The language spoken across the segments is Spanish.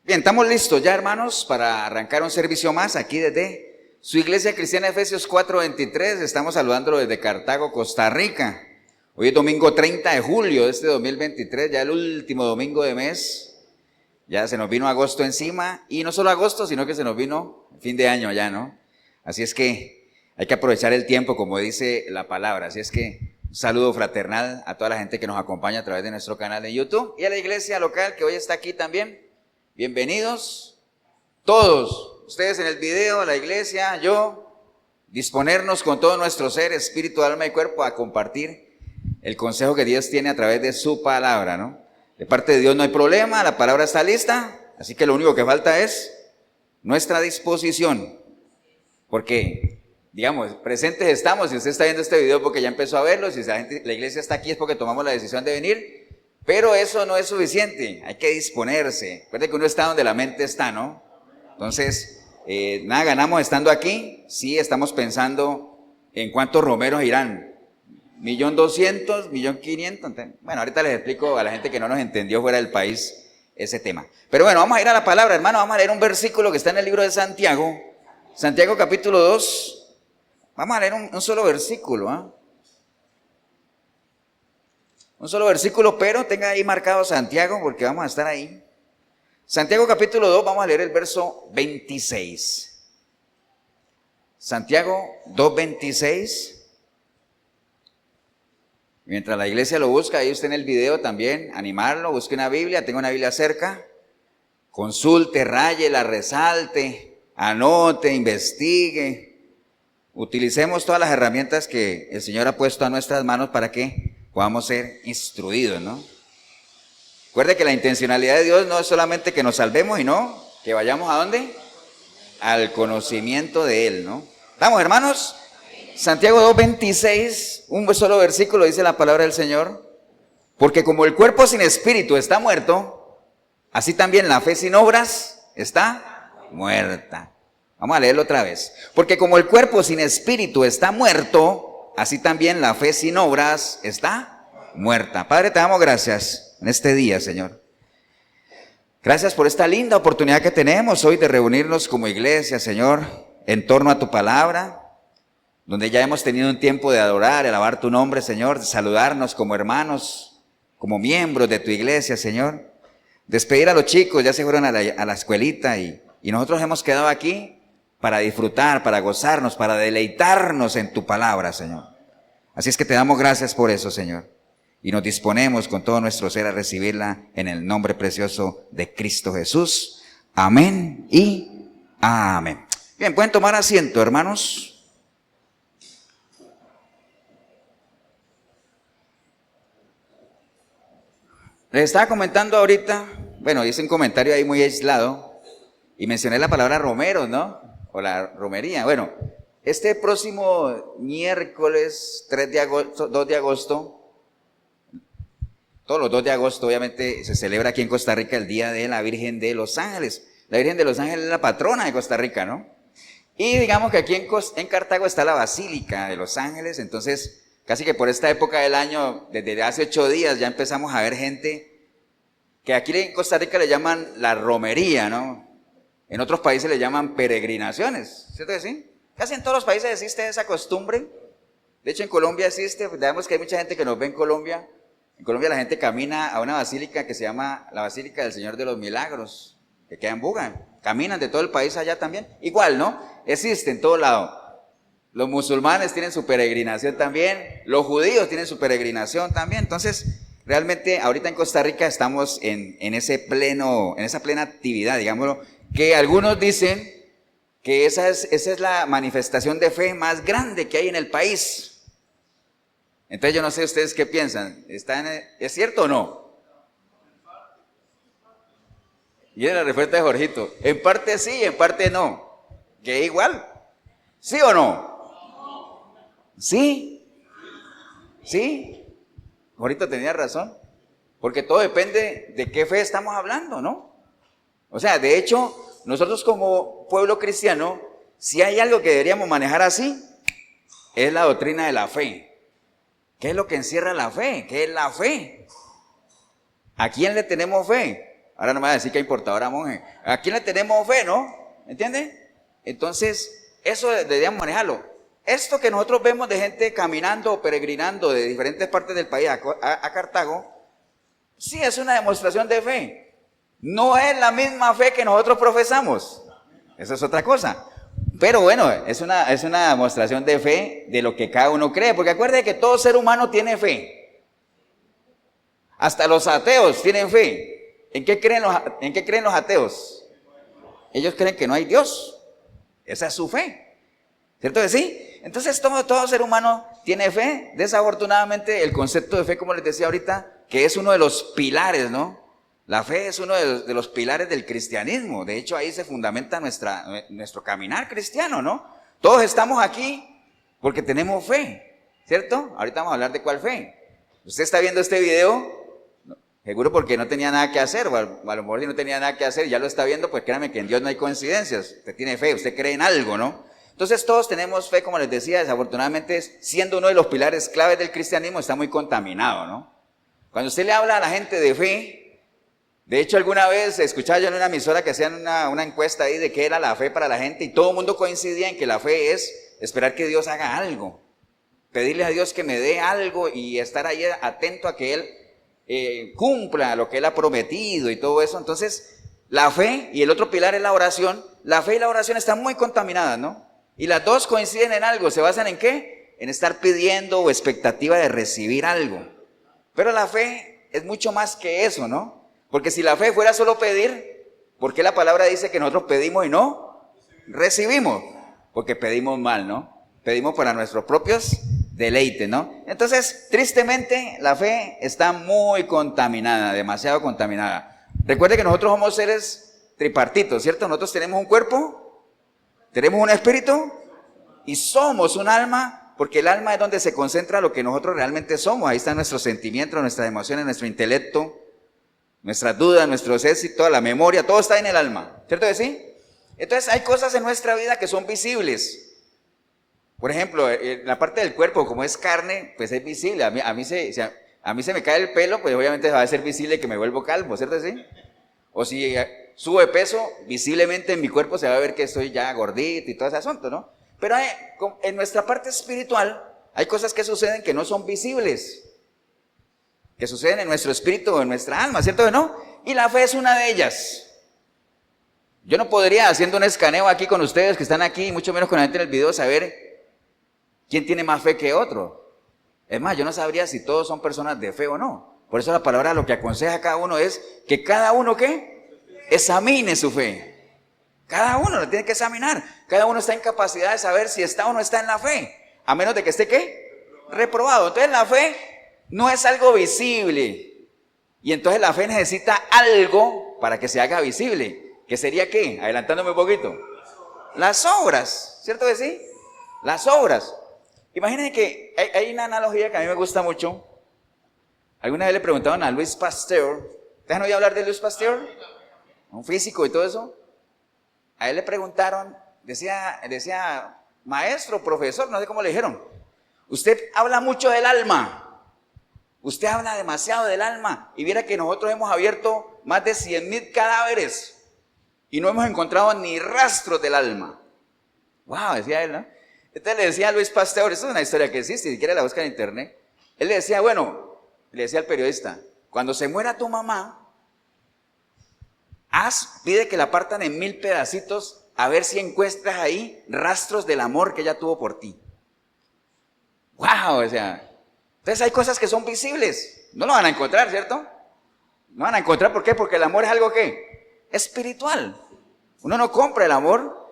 Bien, estamos listos ya, hermanos, para arrancar un servicio más aquí desde su iglesia cristiana Efesios 4:23. Estamos saludándolo desde Cartago, Costa Rica. Hoy es domingo 30 de julio de este 2023, ya el último domingo de mes. Ya se nos vino agosto encima, y no solo agosto, sino que se nos vino fin de año ya, ¿no? Así es que hay que aprovechar el tiempo, como dice la palabra. Así es que un saludo fraternal a toda la gente que nos acompaña a través de nuestro canal de YouTube y a la iglesia local que hoy está aquí también. Bienvenidos todos, ustedes en el video, la iglesia, yo, disponernos con todo nuestro ser, espíritu, alma y cuerpo a compartir el consejo que Dios tiene a través de su palabra, ¿no? De parte de Dios no hay problema, la palabra está lista, así que lo único que falta es nuestra disposición, porque, digamos, presentes estamos. Si usted está viendo este video porque ya empezó a verlo, si la iglesia está aquí es porque tomamos la decisión de venir. Pero eso no es suficiente, hay que disponerse. Recuerde que uno está donde la mente está, ¿no? Entonces, nada ganamos estando aquí. Sí, estamos pensando en cuántos romeros irán. 1.200.000, 1.500.000. Bueno, ahorita les explico a la gente que no nos entendió fuera del país ese tema. Pero bueno, vamos a ir a la palabra, hermano. Vamos a leer un versículo que está en el libro de Santiago. Santiago capítulo 2. Vamos a leer un solo versículo, ¿ah? Un solo versículo, pero tenga ahí marcado Santiago porque vamos a estar ahí. Santiago capítulo 2, vamos a leer el verso 26. Santiago 2:26. Mientras la iglesia lo busca, ahí usted en el video también, animarlo, busque una Biblia, tenga una Biblia cerca. Consulte, raye, la resalte, anote, investigue. Utilicemos todas las herramientas que el Señor ha puesto a nuestras manos para que podamos ser instruidos, ¿no? Recuerde que la intencionalidad de Dios no es solamente que nos salvemos, y no que vayamos ¿a dónde? Al conocimiento de Él, ¿no? ¿Estamos, hermanos? Santiago 2:26, un solo versículo, dice la palabra del Señor. Porque como el cuerpo sin espíritu está muerto, así también la fe sin obras está muerta. Vamos a leerlo otra vez. Porque como el cuerpo sin espíritu está muerto, así también la fe sin obras está muerta. Padre, te damos gracias en este día, Señor. Gracias por esta linda oportunidad que tenemos hoy de reunirnos como iglesia, Señor, en torno a tu palabra, donde ya hemos tenido un tiempo de adorar, alabar tu nombre, Señor, de saludarnos como hermanos, como miembros de tu iglesia, Señor. Despedir a los chicos, ya se fueron a la escuelita y nosotros hemos quedado aquí para disfrutar, para gozarnos, para deleitarnos en tu palabra, Señor. Así es que te damos gracias por eso, Señor. Y nos disponemos con todo nuestro ser a recibirla en el nombre precioso de Cristo Jesús. Amén y amén. Bien, pueden tomar asiento, hermanos. Les estaba comentando ahorita, bueno, hice un comentario ahí muy aislado y mencioné la palabra romeros, ¿no? O la romería. Bueno, este próximo miércoles 2 de agosto, todos los 2 de agosto obviamente se celebra aquí en Costa Rica el Día de la Virgen de los Ángeles. La Virgen de los Ángeles es la patrona de Costa Rica, ¿no? Y digamos que aquí en Cartago está la Basílica de los Ángeles, entonces casi que por esta época del año, desde hace 8 días ya empezamos a ver gente que aquí en Costa Rica le llaman la romería, ¿no? En otros países le llaman peregrinaciones, ¿cierto que sí? Casi en todos los países existe esa costumbre. De hecho, en Colombia existe, sabemos que hay mucha gente que nos ve en Colombia. En Colombia la gente camina a una basílica que se llama la Basílica del Señor de los Milagros, que queda en Buga. Caminan de todo el país allá también. Igual, ¿no? Existe en todo lado. Los musulmanes tienen su peregrinación también. Los judíos tienen su peregrinación también. Entonces, realmente ahorita en Costa Rica estamos en esa plena actividad, digámoslo, que algunos dicen que esa es la manifestación de fe más grande que hay en el país. Entonces yo no sé ustedes qué piensan, ¿es cierto o no? Y es la respuesta de Jorgito, en parte sí, en parte no. ¿Que igual? ¿Sí o no? ¿Sí? ¿Sí? Jorgito tenía razón, porque todo depende de qué fe estamos hablando, ¿no? O sea, de hecho, nosotros como pueblo cristiano, si hay algo que deberíamos manejar así, es la doctrina de la fe. ¿Qué es lo que encierra la fe? ¿Qué es la fe? ¿A quién le tenemos fe? Ahora no me va a decir que importadora monje. ¿A quién le tenemos fe, no? ¿Entiende? Entonces, eso deberíamos manejarlo. Esto que nosotros vemos de gente caminando o peregrinando de diferentes partes del país a Cartago, sí es una demostración de fe. No es la misma fe que nosotros profesamos. Eso es otra cosa. Pero bueno, es una demostración de fe de lo que cada uno cree. Porque acuérdense que todo ser humano tiene fe. Hasta los ateos tienen fe. ¿En qué creen los ateos? Ellos creen que no hay Dios. Esa es su fe. ¿Cierto que sí? Entonces todo ser humano tiene fe. Desafortunadamente el concepto de fe, como les decía ahorita, que es uno de los pilares, ¿no? La fe es uno de los pilares del cristianismo. De hecho, ahí se fundamenta nuestro caminar cristiano, ¿no? Todos estamos aquí porque tenemos fe, ¿cierto? Ahorita vamos a hablar de cuál fe. Usted está viendo este video, seguro porque no tenía nada que hacer, o a lo mejor si no tenía nada que hacer y ya lo está viendo, pues créame que en Dios no hay coincidencias. Usted tiene fe, usted cree en algo, ¿no? Entonces todos tenemos fe, como les decía, desafortunadamente siendo uno de los pilares claves del cristianismo, está muy contaminado, ¿no? Cuando usted le habla a la gente de fe, de hecho alguna vez escuchaba yo en una emisora que hacían una encuesta ahí de qué era la fe para la gente y todo el mundo coincidía en que la fe es esperar que Dios haga algo, pedirle a Dios que me dé algo y estar ahí atento a que Él cumpla lo que Él ha prometido y todo eso. Entonces la fe y el otro pilar es la oración. La fe y la oración están muy contaminadas, ¿no? Y las dos coinciden en algo. ¿Se basan en qué? En estar pidiendo o expectativa de recibir algo. Pero la fe es mucho más que eso, ¿no? Porque si la fe fuera solo pedir, ¿por qué la palabra dice que nosotros pedimos y no recibimos? Porque pedimos mal, ¿no? Pedimos para nuestros propios deleites, ¿no? Entonces, tristemente, la fe está muy contaminada, demasiado contaminada. Recuerde que nosotros somos seres tripartitos, ¿cierto? Nosotros tenemos un cuerpo, tenemos un espíritu y somos un alma, porque el alma es donde se concentra lo que nosotros realmente somos. Ahí están nuestros sentimientos, nuestras emociones, nuestro intelecto, nuestras dudas, nuestros éxitos, la memoria, todo está en el alma, ¿cierto que sí? Entonces hay cosas en nuestra vida que son visibles. Por ejemplo, la parte del cuerpo, como es carne, pues es visible. A mí se me cae el pelo, pues obviamente va a ser visible que me vuelvo calvo, ¿cierto que sí? O si subo de peso, visiblemente en mi cuerpo se va a ver que estoy ya gordito y todo ese asunto, ¿no? Pero en nuestra parte espiritual hay cosas que suceden que no son visibles, que suceden en nuestro espíritu o en nuestra alma, ¿cierto que no? Y la fe es una de ellas. Yo no podría, haciendo un escaneo aquí con ustedes que están aquí, mucho menos con la gente en el video, saber quién tiene más fe que otro. Es más, yo no sabría si todos son personas de fe o no. Por eso la palabra lo que aconseja a cada uno es que cada uno, ¿qué? Examine su fe. Cada uno lo tiene que examinar. Cada uno está en capacidad de saber si está o no está en la fe. A menos de que esté, ¿qué? Reprobado. Entonces la fe no es algo visible. Y entonces la fe necesita algo para que se haga visible. ¿Qué sería qué? Adelantándome un poquito. Las obras. ¿Cierto que sí? Las obras. Imagínense que hay una analogía que a mí me gusta mucho. Alguna vez le preguntaron a Louis Pasteur. ¿Ustedes han oído hablar de Louis Pasteur? Un físico y todo eso. A él le preguntaron, decía, maestro, profesor, no sé cómo le dijeron. Usted habla mucho del alma. Usted habla demasiado del alma. Y viera que nosotros hemos abierto más de 100,000 cadáveres. Y no hemos encontrado ni rastros del alma. Wow, decía él, ¿no? Entonces le decía a Louis Pasteur, esto es una historia que existe, si quiere la busca en internet. Él le decía, le decía al periodista, cuando se muera tu mamá, pide que la partan en 1000 pedacitos a ver si encuentras ahí rastros del amor que ella tuvo por ti. ¡Wow! O sea, entonces hay cosas que son visibles. No lo van a encontrar, ¿cierto? No van a encontrar, ¿por qué? Porque el amor es algo ¿qué? Espiritual. Uno no compra el amor.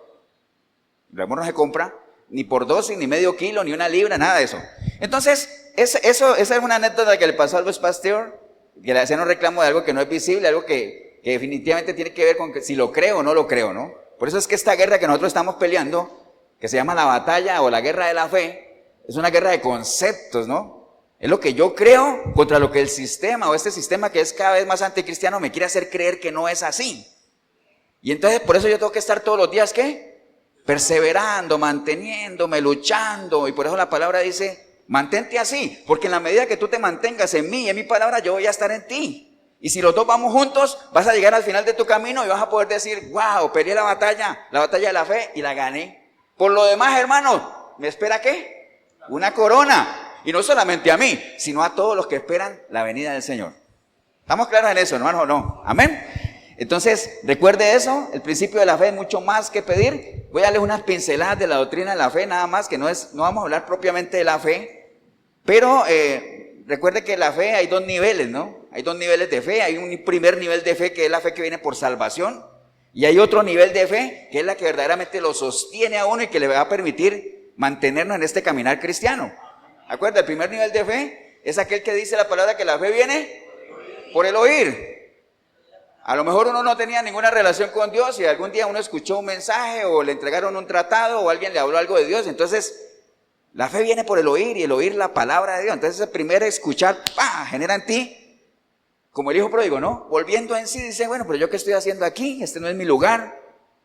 El amor no se compra ni por dosis, ni medio kilo, ni una libra, nada de eso. Entonces, esa es una anécdota que le pasó a Louis Pasteur, que le hacían un reclamo de algo que no es visible, algo que definitivamente tiene que ver con que si lo creo o no lo creo, ¿no? Por eso es que esta guerra que nosotros estamos peleando, que se llama la batalla o la guerra de la fe, es una guerra de conceptos, ¿no? Es lo que yo creo contra lo que el sistema o este sistema que es cada vez más anticristiano me quiere hacer creer que no es así. Y entonces por eso yo tengo que estar todos los días, ¿qué? Perseverando, manteniéndome, luchando. Y por eso la palabra dice, mantente así, porque en la medida que tú te mantengas en mí y en mi palabra, yo voy a estar en ti. Y si los dos vamos juntos, vas a llegar al final de tu camino y vas a poder decir, wow, peleé la batalla de la fe y la gané. Por lo demás, hermanos, ¿me espera qué? Una corona. Y no solamente a mí, sino a todos los que esperan la venida del Señor. ¿Estamos claros en eso, hermanos, o no? Amén. Entonces, recuerde eso, el principio de la fe es mucho más que pedir. Voy a darles unas pinceladas de la doctrina de la fe, nada más, que no vamos a hablar propiamente de la fe, pero recuerde que la fe hay dos niveles, ¿no? Hay dos niveles de fe. Hay un primer nivel de fe que es la fe que viene por salvación, y hay otro nivel de fe que es la que verdaderamente lo sostiene a uno y que le va a permitir mantenernos en este caminar cristiano. Acuerda, el primer nivel de fe es aquel que dice la palabra que la fe viene por el oír. A lo mejor uno no tenía ninguna relación con Dios y algún día uno escuchó un mensaje o le entregaron un tratado o alguien le habló algo de Dios. Entonces, la fe viene por el oír y el oír la palabra de Dios. Entonces, el primer escuchar, genera en ti, como el hijo pródigo, ¿no? Volviendo en sí, dice, bueno, pero yo qué estoy haciendo aquí, este no es mi lugar,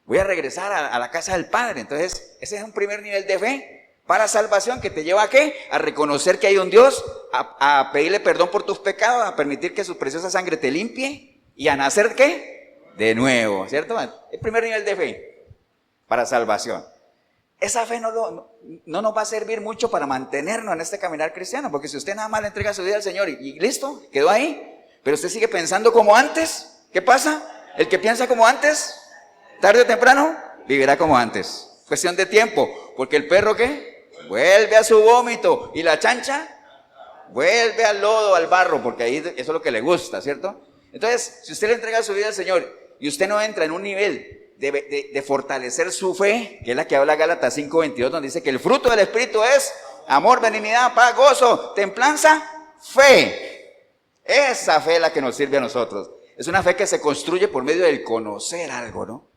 voy a regresar a la casa del Padre. Entonces, ese es un primer nivel de fe para salvación que te lleva ¿a qué? A reconocer que hay un Dios, a pedirle perdón por tus pecados, a permitir que su preciosa sangre te limpie. ¿Y a nacer qué? De nuevo, ¿cierto? El primer nivel de fe para salvación. Esa fe no nos va a servir mucho para mantenernos en este caminar cristiano, porque si usted nada más le entrega su vida al Señor y listo, quedó ahí, pero usted sigue pensando como antes, ¿qué pasa? El que piensa como antes, tarde o temprano, vivirá como antes. Cuestión de tiempo, porque el perro ¿qué? Vuelve a su vómito y la chancha vuelve al lodo, al barro, porque ahí eso es lo que le gusta, ¿cierto? Entonces, si usted le entrega su vida al Señor y usted no entra en un nivel de fortalecer su fe, que es la que habla Gálatas 5:22, donde dice que el fruto del Espíritu es amor, benignidad, paz, gozo, templanza, fe. Esa fe es la que nos sirve a nosotros. Es una fe que se construye por medio del conocer algo, ¿no?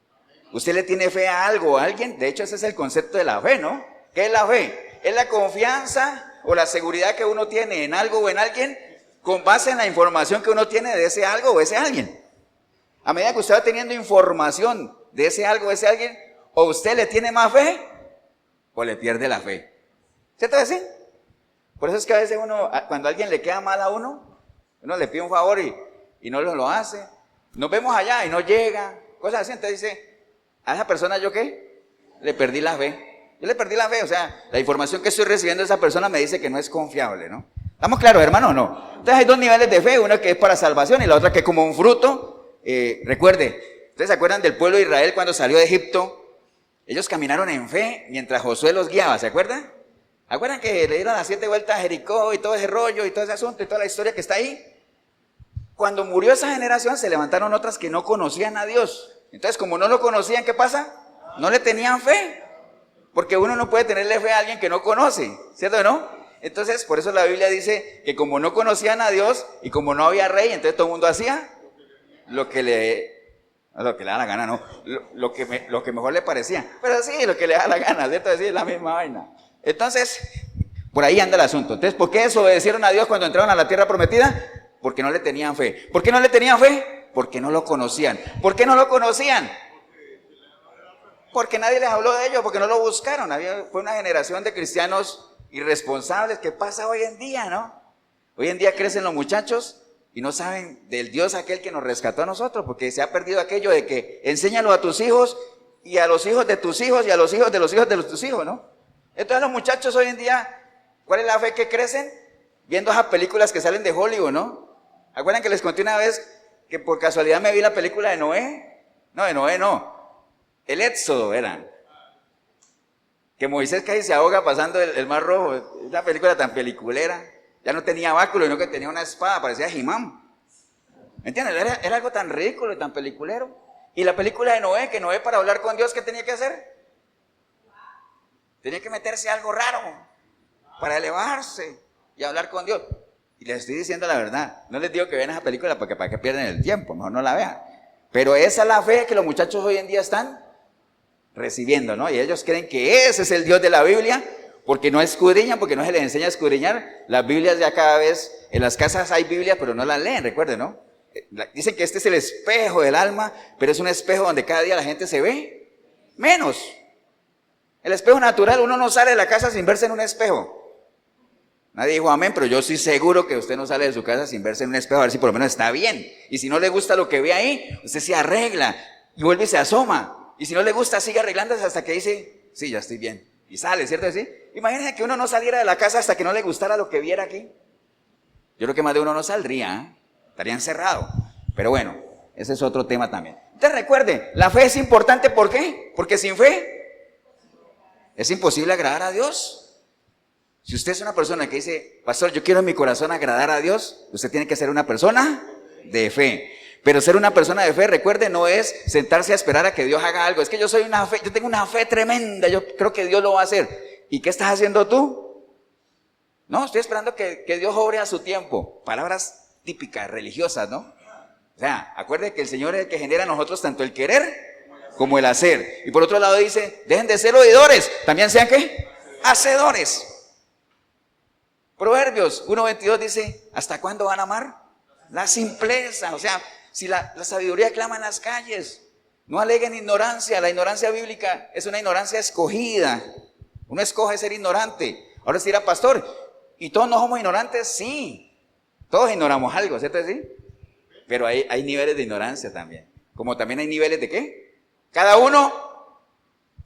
Usted le tiene fe a algo, a alguien. De hecho, ese es el concepto de la fe, ¿no? ¿Qué es la fe? Es la confianza o la seguridad que uno tiene en algo o en alguien, con base en la información que uno tiene de ese algo o ese alguien. A medida que usted va teniendo información de ese algo o ese alguien, o usted le tiene más fe, o le pierde la fe. ¿Cierto que sí? Por eso es que a veces uno, cuando a alguien le queda mal a uno le pide un favor y no lo hace. Nos vemos allá y no llega, cosas así. Entonces dice, a esa persona ¿yo qué? Le perdí la fe. Yo le perdí la fe, o sea, la información que estoy recibiendo de esa persona me dice que no es confiable, ¿no? ¿Estamos claros, hermano, o no? Entonces hay dos niveles de fe, uno que es para salvación y la otra que es como un fruto. Recuerde, ¿ustedes se acuerdan del pueblo de Israel cuando salió de Egipto? Ellos caminaron en fe mientras Josué los guiaba, ¿se acuerdan? ¿Acuerdan que le dieron las 7 vueltas a Jericó y todo ese rollo y todo ese asunto y toda la historia que está ahí? Cuando murió esa generación se levantaron otras que no conocían a Dios. Entonces, como no lo conocían, ¿qué pasa? No le tenían fe. Porque uno no puede tenerle fe a alguien que no conoce, ¿cierto o no? Entonces, por eso la Biblia dice que como no conocían a Dios y como no había rey, entonces todo el mundo hacía lo que le da la gana, ¿no? Lo que mejor le parecía. Pero sí, lo que le da la gana, ¿cierto? Sí, es la misma vaina. Entonces, por ahí anda el asunto. Entonces, ¿por qué desobedecieron a Dios cuando entraron a la tierra prometida? Porque no le tenían fe. ¿Por qué no le tenían fe? Porque no lo conocían. ¿Por qué no lo conocían? Porque nadie les habló de ello, porque no lo buscaron. Fue una generación de cristianos irresponsables. ¿Qué pasa hoy en día, no? Hoy en día crecen los muchachos y no saben del Dios aquel que nos rescató a nosotros, porque se ha perdido aquello de que enséñalo a tus hijos y a los hijos de tus hijos y a los hijos de los hijos de tus hijos, ¿no? Entonces los muchachos hoy en día, ¿cuál es la fe que crecen? Viendo esas películas que salen de Hollywood, ¿no? ¿Acuerdan que les conté una vez que por casualidad me vi la película de Noé? No, de Noé no. El Éxodo eran. Que Moisés casi se ahoga pasando el Mar Rojo. Una película tan peliculera. Ya no tenía báculo, sino que tenía una espada, parecía He-Man. ¿Me entiendes? Era algo tan ridículo y tan peliculero. Y la película de Noé, que Noé para hablar con Dios, ¿qué tenía que hacer? Tenía que meterse algo raro para elevarse y hablar con Dios. Y les estoy diciendo la verdad. No les digo que vean esa película porque para que pierden el tiempo, mejor no la vean. Pero esa es la fe que los muchachos hoy en día están recibiendo, ¿no? Y ellos creen que ese es el Dios de la Biblia, porque no escudriñan, porque no se les enseña a escudriñar. Las Biblias ya cada vez, en las casas hay Biblia, pero no las leen, recuerden, ¿no? Dicen que este es el espejo del alma, pero es un espejo donde cada día la gente se ve menos. El espejo natural, uno no sale de la casa sin verse en un espejo. Nadie dijo amén, pero yo estoy seguro que usted no sale de su casa sin verse en un espejo a ver si por lo menos está bien. Y si no le gusta lo que ve ahí, usted se arregla y vuelve y se asoma. Y si no le gusta, sigue arreglándose hasta que dice, sí, ya estoy bien. Y sale, ¿cierto? ¿Sí? Imagínense que uno no saliera de la casa hasta que no le gustara lo que viera aquí. Yo creo que más de uno no saldría, estaría encerrado. Pero bueno, ese es otro tema también. Entonces recuerde, la fe es importante, ¿por qué? Porque sin fe es imposible agradar a Dios. Si usted es una persona que dice, pastor, yo quiero en mi corazón agradar a Dios, usted tiene que ser una persona de fe. Pero ser una persona de fe, recuerde, no es sentarse a esperar a que Dios haga algo. Es que yo tengo una fe tremenda, yo creo que Dios lo va a hacer. ¿Y qué estás haciendo tú? No, estoy esperando que Dios obre a su tiempo. Palabras típicas, religiosas, ¿no? O sea, acuerde que el Señor es el que genera a nosotros tanto el querer como el hacer. Y por otro lado dice, dejen de ser oidores, también sean ¿qué? Hacedores. Proverbios 1:22 dice, ¿hasta cuándo van a amar? La simpleza. O sea, si la sabiduría clama en las calles, no aleguen ignorancia. La ignorancia bíblica es una ignorancia escogida. Uno escoge ser ignorante. Ahora se dirá, pastor, ¿y todos no somos ignorantes? Sí, todos ignoramos algo, ¿cierto? ¿Sí? Pero hay niveles de ignorancia también. Como también hay niveles de ¿qué? Cada uno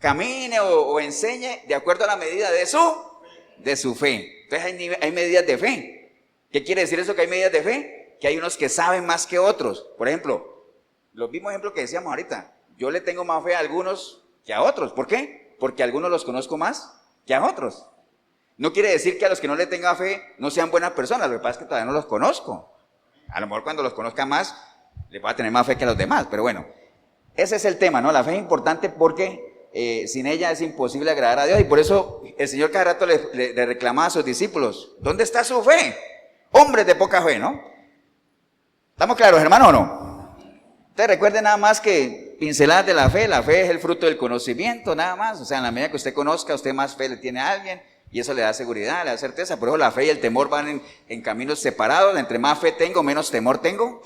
camine o enseñe de acuerdo a la medida de su fe. Entonces hay medidas de fe. ¿Qué quiere decir eso que hay medidas de fe? Que hay unos que saben más que otros. Por ejemplo, los mismos ejemplos que decíamos ahorita. Yo le tengo más fe a algunos que a otros. ¿Por qué? Porque a algunos los conozco más que a otros. No quiere decir que a los que no le tenga fe no sean buenas personas. Lo que pasa es que todavía no los conozco. A lo mejor cuando los conozca más, le voy a tener más fe que a los demás. Pero bueno, ese es el tema, ¿no? La fe es importante porque sin ella es imposible agradar a Dios. Y por eso el Señor cada rato le reclamaba a sus discípulos, ¿dónde está su fe? Hombres de poca fe, ¿no? ¿Estamos claros, hermano, o no? Ustedes recuerden nada más que pinceladas de la fe es el fruto del conocimiento, nada más. O sea, en la medida que usted conozca, usted más fe le tiene a alguien y eso le da seguridad, le da certeza. Por eso la fe y el temor van en caminos separados. Entre más fe tengo, menos temor tengo.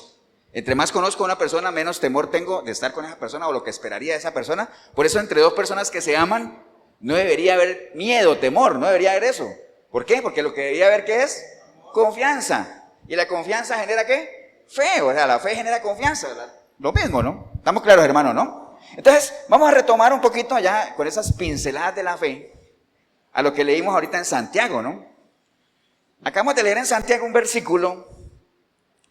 Entre más conozco a una persona, menos temor tengo de estar con esa persona o lo que esperaría de esa persona. Por eso entre dos personas que se aman, no debería haber miedo, temor, no debería haber eso. ¿Por qué? Porque lo que debería haber, ¿qué es? Confianza. ¿Y la confianza genera qué? Fe, o sea, la fe genera confianza. Lo mismo, ¿no? ¿Estamos claros, hermano, no? Entonces, vamos a retomar un poquito ya con esas pinceladas de la fe a lo que leímos ahorita en Santiago, ¿no? Acabamos de leer en Santiago un versículo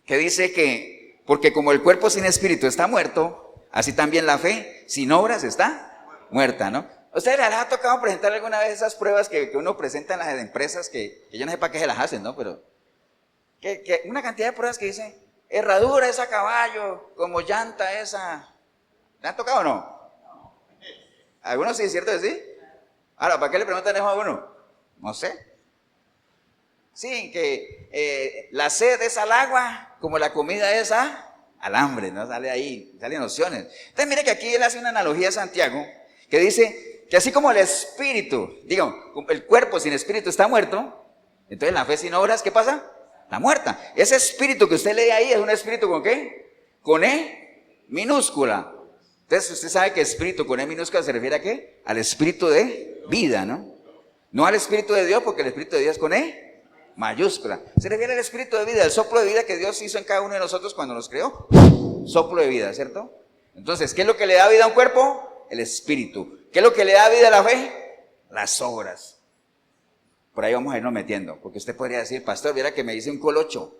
que dice que porque como el cuerpo sin espíritu está muerto, así también la fe sin obras está muerta, ¿no? ¿A ustedes les ha tocado presentar alguna vez esas pruebas que uno presenta en las empresas que yo no sé para qué se las hacen, ¿no? Pero que una cantidad de pruebas que dicen, herradura esa caballo, como llanta esa. ¿Le han tocado o no? Algunos sí, ¿cierto que sí? Ahora, ¿para qué le preguntan eso a uno? No sé. Sí, que la sed es al agua, como la comida es al hambre, ¿no? Sale ahí, salen nociones. Entonces, mire que aquí él hace una analogía a Santiago, que dice que así como el espíritu, digo, el cuerpo sin espíritu está muerto, entonces la fe sin obras, ¿qué pasa? Está muerta. Ese espíritu que usted lee ahí es un espíritu ¿con qué? Con E minúscula. Entonces, usted sabe que espíritu con E minúscula se refiere a ¿qué? Al espíritu de vida, ¿no? No al espíritu de Dios, porque el espíritu de Dios es con E mayúscula. Se refiere al espíritu de vida, el soplo de vida que Dios hizo en cada uno de nosotros cuando nos creó. Soplo de vida, ¿cierto? Entonces, ¿qué es lo que le da vida a un cuerpo? El espíritu. ¿Qué es lo que le da vida a la fe? Las obras. Por ahí vamos a irnos metiendo, porque usted podría decir, pastor, viera que me dice un colocho.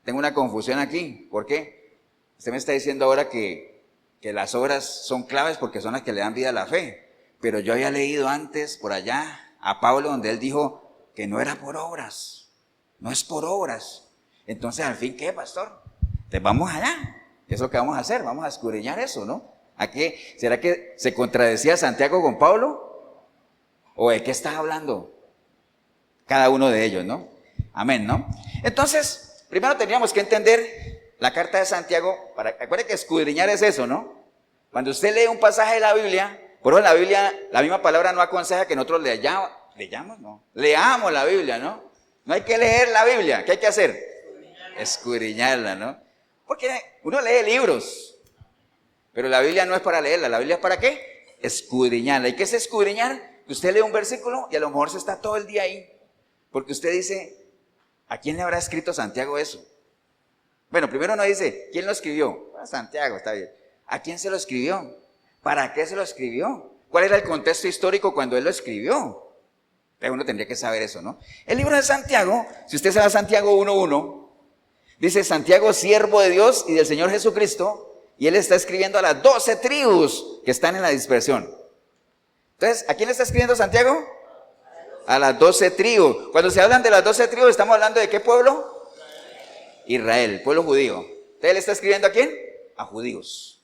Tengo una confusión aquí. ¿Por qué? Usted me está diciendo ahora que las obras son claves porque son las que le dan vida a la fe. Pero yo había leído antes por allá a Pablo donde él dijo que no era por obras, no es por obras. Entonces, al fin, ¿qué, pastor? Entonces, vamos allá. ¿Qué es lo que vamos a hacer? Vamos a escudriñar eso, ¿no? ¿A qué? ¿Será que se contradecía Santiago con Pablo? ¿O de qué está hablando? Cada uno de ellos, ¿no? Amén, ¿no? Entonces, primero teníamos que entender la carta de Santiago. Acuérdense que escudriñar es eso, ¿no? Cuando usted lee un pasaje de la Biblia, por eso en la Biblia, la misma palabra no aconseja que nosotros leamos la Biblia, ¿no? No hay que leer la Biblia, ¿qué hay que hacer? Escudriñarla, ¿no? Porque uno lee libros, pero la Biblia no es para leerla, la Biblia es para ¿qué? Escudriñarla. ¿Y qué es escudriñar? Que usted lee un versículo y a lo mejor se está todo el día ahí. Porque usted dice, ¿a quién le habrá escrito Santiago eso? Bueno, primero uno dice, ¿quién lo escribió? Santiago, está bien. ¿A quién se lo escribió? ¿Para qué se lo escribió? ¿Cuál era el contexto histórico cuando él lo escribió? Pero uno tendría que saber eso, ¿no? El libro de Santiago, si usted se va a Santiago 1:1, dice Santiago, siervo de Dios y del Señor Jesucristo, y él está escribiendo a las 12 tribus que están en la dispersión. Entonces, ¿a quién le está escribiendo Santiago? A las 12 tribus. Cuando se hablan de las 12 tribus, ¿estamos hablando de qué pueblo? Israel, pueblo judío. ¿Usted le está escribiendo a quién? A judíos.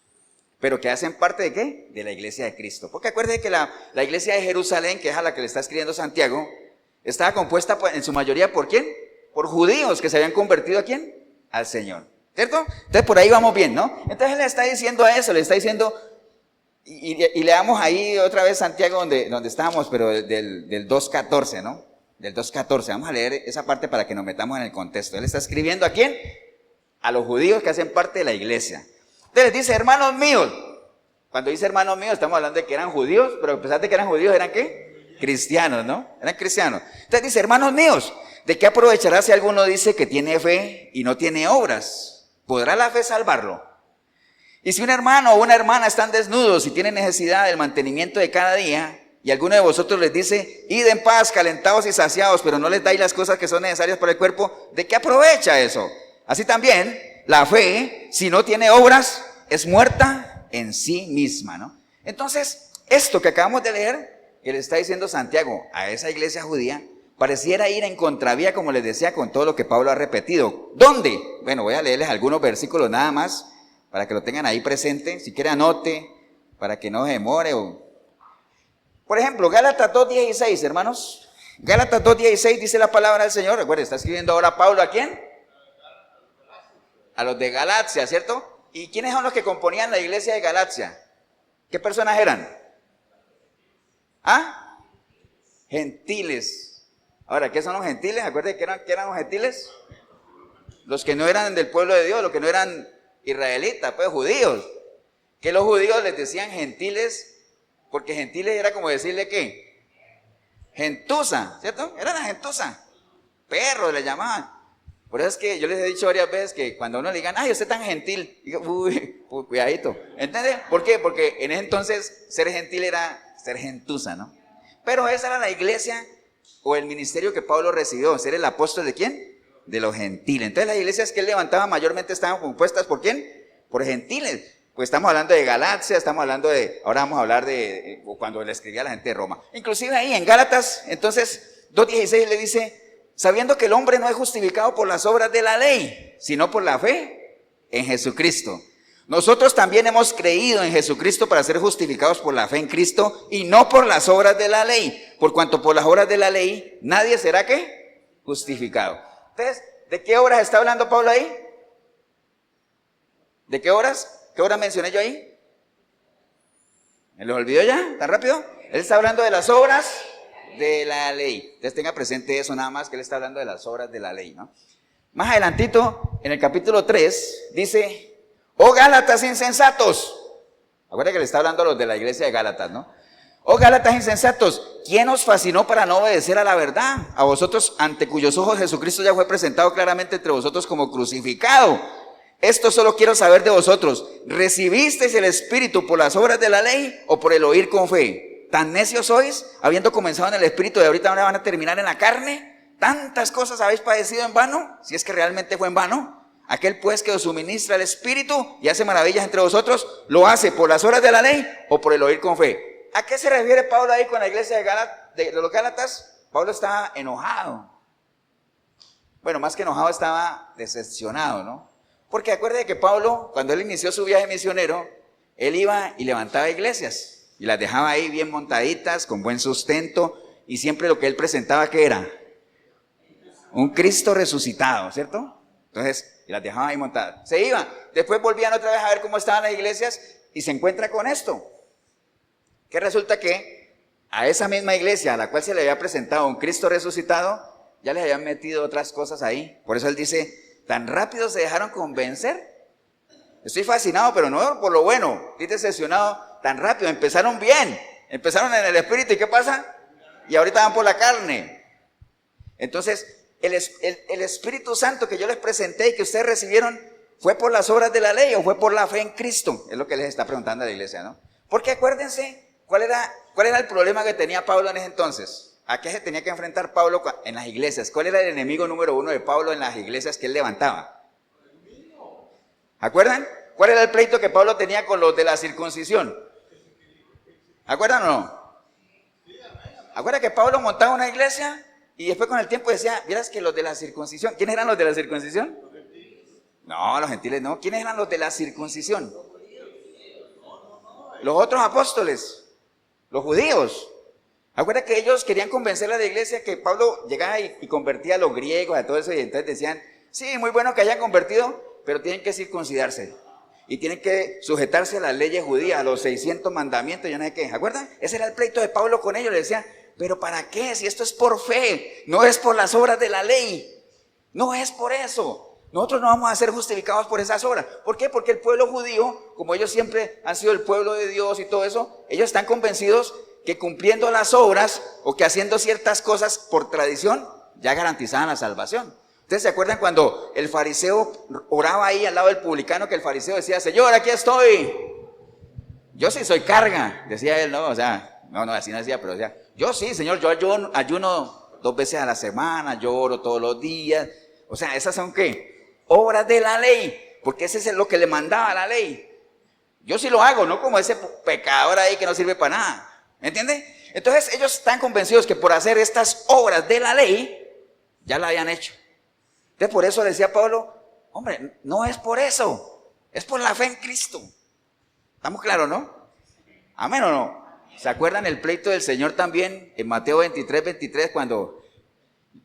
¿Pero que hacen parte de qué? De la iglesia de Cristo. Porque acuérdense que la iglesia de Jerusalén, que es a la que le está escribiendo Santiago, estaba compuesta en su mayoría ¿por quién? Por judíos que se habían convertido ¿a quién? Al Señor. ¿Cierto? Entonces por ahí vamos bien, ¿no? Entonces él le está diciendo a eso, le está diciendo, y leamos ahí otra vez Santiago donde estábamos, pero del 2:14, ¿no? Del 2:14. Vamos a leer esa parte para que nos metamos en el contexto. Él está escribiendo ¿a quién? A los judíos que hacen parte de la iglesia. Entonces les dice, hermanos míos. Cuando dice hermanos míos, estamos hablando de que eran judíos, pero a pesar de que eran judíos, ¿eran qué? Cristianos, ¿no? Eran cristianos. Entonces dice, hermanos míos, ¿de qué aprovechará si alguno dice que tiene fe y no tiene obras? ¿Podrá la fe salvarlo? Y si un hermano o una hermana están desnudos y tienen necesidad del mantenimiento de cada día, y alguno de vosotros les dice, id en paz, calentados y saciados, pero no les dais las cosas que son necesarias para el cuerpo, ¿de qué aprovecha eso? Así también, la fe, si no tiene obras, es muerta en sí misma, ¿no? Entonces, esto que acabamos de leer, que le está diciendo Santiago a esa iglesia judía, pareciera ir en contravía, como les decía, con todo lo que Pablo ha repetido. ¿Dónde? Bueno, voy a leerles algunos versículos nada más, para que lo tengan ahí presente, si quiere anote, para que no se demore. Por ejemplo, Gálatas 2:16, hermanos. Gálatas 2:16 dice la palabra del Señor. Recuerden, está escribiendo ahora Pablo ¿a quién? A los de Galacia, ¿cierto? ¿Y quiénes son los que componían la iglesia de Galacia? ¿Qué personas eran? ¿Ah? Gentiles. Ahora, ¿qué son los gentiles? Acuérdense que eran los gentiles. Los que no eran del pueblo de Dios, los que no eran israelitas, pues judíos. Que los judíos les decían gentiles, porque gentiles era como decirle ¿qué? Gentuza, ¿cierto? Era la gentuza. Perros le llamaban. Por eso es que yo les he dicho varias veces que cuando a uno le digan, ay, usted es tan gentil, digo, uy, cuidadito. ¿Entiendes? ¿Por qué? Porque en ese entonces ser gentil era ser gentuza, ¿no? Pero esa era la iglesia o el ministerio que Pablo recibió, ser el apóstol ¿de quién? De los gentiles. Entonces las iglesias que él levantaba mayormente estaban compuestas ¿por quién? Por gentiles. Pues estamos hablando de Galacia, estamos hablando ahora vamos a hablar de cuando le escribía a la gente de Roma. Inclusive ahí en Gálatas, entonces 2:16 le dice, sabiendo que el hombre no es justificado por las obras de la ley, sino por la fe en Jesucristo. Nosotros también hemos creído en Jesucristo para ser justificados por la fe en Cristo y no por las obras de la ley, por cuanto por las obras de la ley nadie será ¿qué? Justificado. Entonces, ¿de qué obras está hablando Pablo ahí? ¿De qué obras? ¿Qué obras mencioné yo ahí? ¿Me los olvidó ya? ¿Tan rápido? Él está hablando de las obras de la ley. Entonces tenga presente eso nada más, que él está hablando de las obras de la ley, ¿no? Más adelantito, en el capítulo 3, dice, oh Gálatas insensatos. Acuérdense que le está hablando a los de la iglesia de Gálatas, ¿no? Oh Gálatas insensatos, ¿quién os fascinó para no obedecer a la verdad? A vosotros, ante cuyos ojos Jesucristo ya fue presentado claramente entre vosotros como crucificado. Esto solo quiero saber de vosotros, ¿recibisteis el Espíritu por las obras de la ley o por el oír con fe? ¿Tan necios sois, habiendo comenzado en el Espíritu y ahorita van a terminar en la carne? ¿Tantas cosas habéis padecido en vano? Si es que realmente fue en vano. Aquel pues que os suministra el Espíritu y hace maravillas entre vosotros, ¿lo hace por las obras de la ley o por el oír con fe? ¿A qué se refiere Pablo ahí con la iglesia de los Gálatas? Pablo estaba enojado. Bueno, más que enojado, estaba decepcionado, ¿no? Porque acuérdate que Pablo, cuando él inició su viaje misionero, él iba y levantaba iglesias y las dejaba ahí bien montaditas, con buen sustento, y siempre lo que él presentaba, ¿qué era? Un Cristo resucitado, ¿cierto? Entonces, las dejaba ahí montadas. Se iban, después volvían otra vez a ver cómo estaban las iglesias y se encuentra con esto. Que resulta que a esa misma iglesia a la cual se le había presentado un Cristo resucitado, ya les habían metido otras cosas ahí. Por eso él dice, ¿tan rápido se dejaron convencer? Estoy fascinado, pero no por lo bueno. Estoy decepcionado. Tan rápido, empezaron bien. Empezaron en el Espíritu, ¿y qué pasa? Y ahorita van por la carne. Entonces, el Espíritu Santo que yo les presenté y que ustedes recibieron, ¿fue por las obras de la ley o fue por la fe en Cristo? Es lo que les está preguntando a la iglesia, ¿no? Porque acuérdense, ¿cuál era el problema que tenía Pablo en ese entonces? ¿A qué se tenía que enfrentar Pablo en las iglesias? ¿Cuál era el enemigo número uno de Pablo en las iglesias que él levantaba? ¿Acuerdan? ¿Cuál era el pleito que Pablo tenía con los de la circuncisión? ¿Acuerdan o no? ¿Acuerdan que Pablo montaba una iglesia y después con el tiempo decía, vieras que los de la circuncisión, ¿quiénes eran los de la circuncisión? No, los gentiles no. ¿Quiénes eran los de la circuncisión? Los otros apóstoles, los judíos. Acuérdate que ellos querían convencer a la iglesia que Pablo llegaba y convertía a los griegos, a todo eso, y entonces decían, sí, muy bueno que hayan convertido, pero tienen que circuncidarse. Y tienen que sujetarse a las leyes judías, a los 600 mandamientos, yo no sé qué. ¿Acuerdan? Ese era el pleito de Pablo con ellos. Le decía, pero ¿para qué? Si esto es por fe, no es por las obras de la ley. No es por eso. Nosotros no vamos a ser justificados por esas obras. ¿Por qué? Porque el pueblo judío, como ellos siempre han sido el pueblo de Dios y todo eso, ellos están convencidos que cumpliendo las obras o que haciendo ciertas cosas por tradición, ya garantizaban la salvación. ¿Ustedes se acuerdan cuando el fariseo oraba ahí al lado del publicano, que el fariseo decía, Señor, aquí estoy? Yo sí soy carga, decía él, ¿no? O sea, no, así no decía, pero decía, yo sí, Señor, yo ayuno 2 veces a la semana, yo oro todos los días. O sea, ¿esas son qué? Obras de la ley, porque ese es lo que le mandaba la ley. Yo sí lo hago, no como ese pecador ahí que no sirve para nada, ¿me entiende? Entonces ellos están convencidos que por hacer estas obras de la ley, ya la habían hecho. Entonces por eso decía Pablo, hombre, no es por eso, es por la fe en Cristo. ¿Estamos claros, no? ¿Amén o no? ¿Se acuerdan el pleito del Señor también en Mateo 23, cuando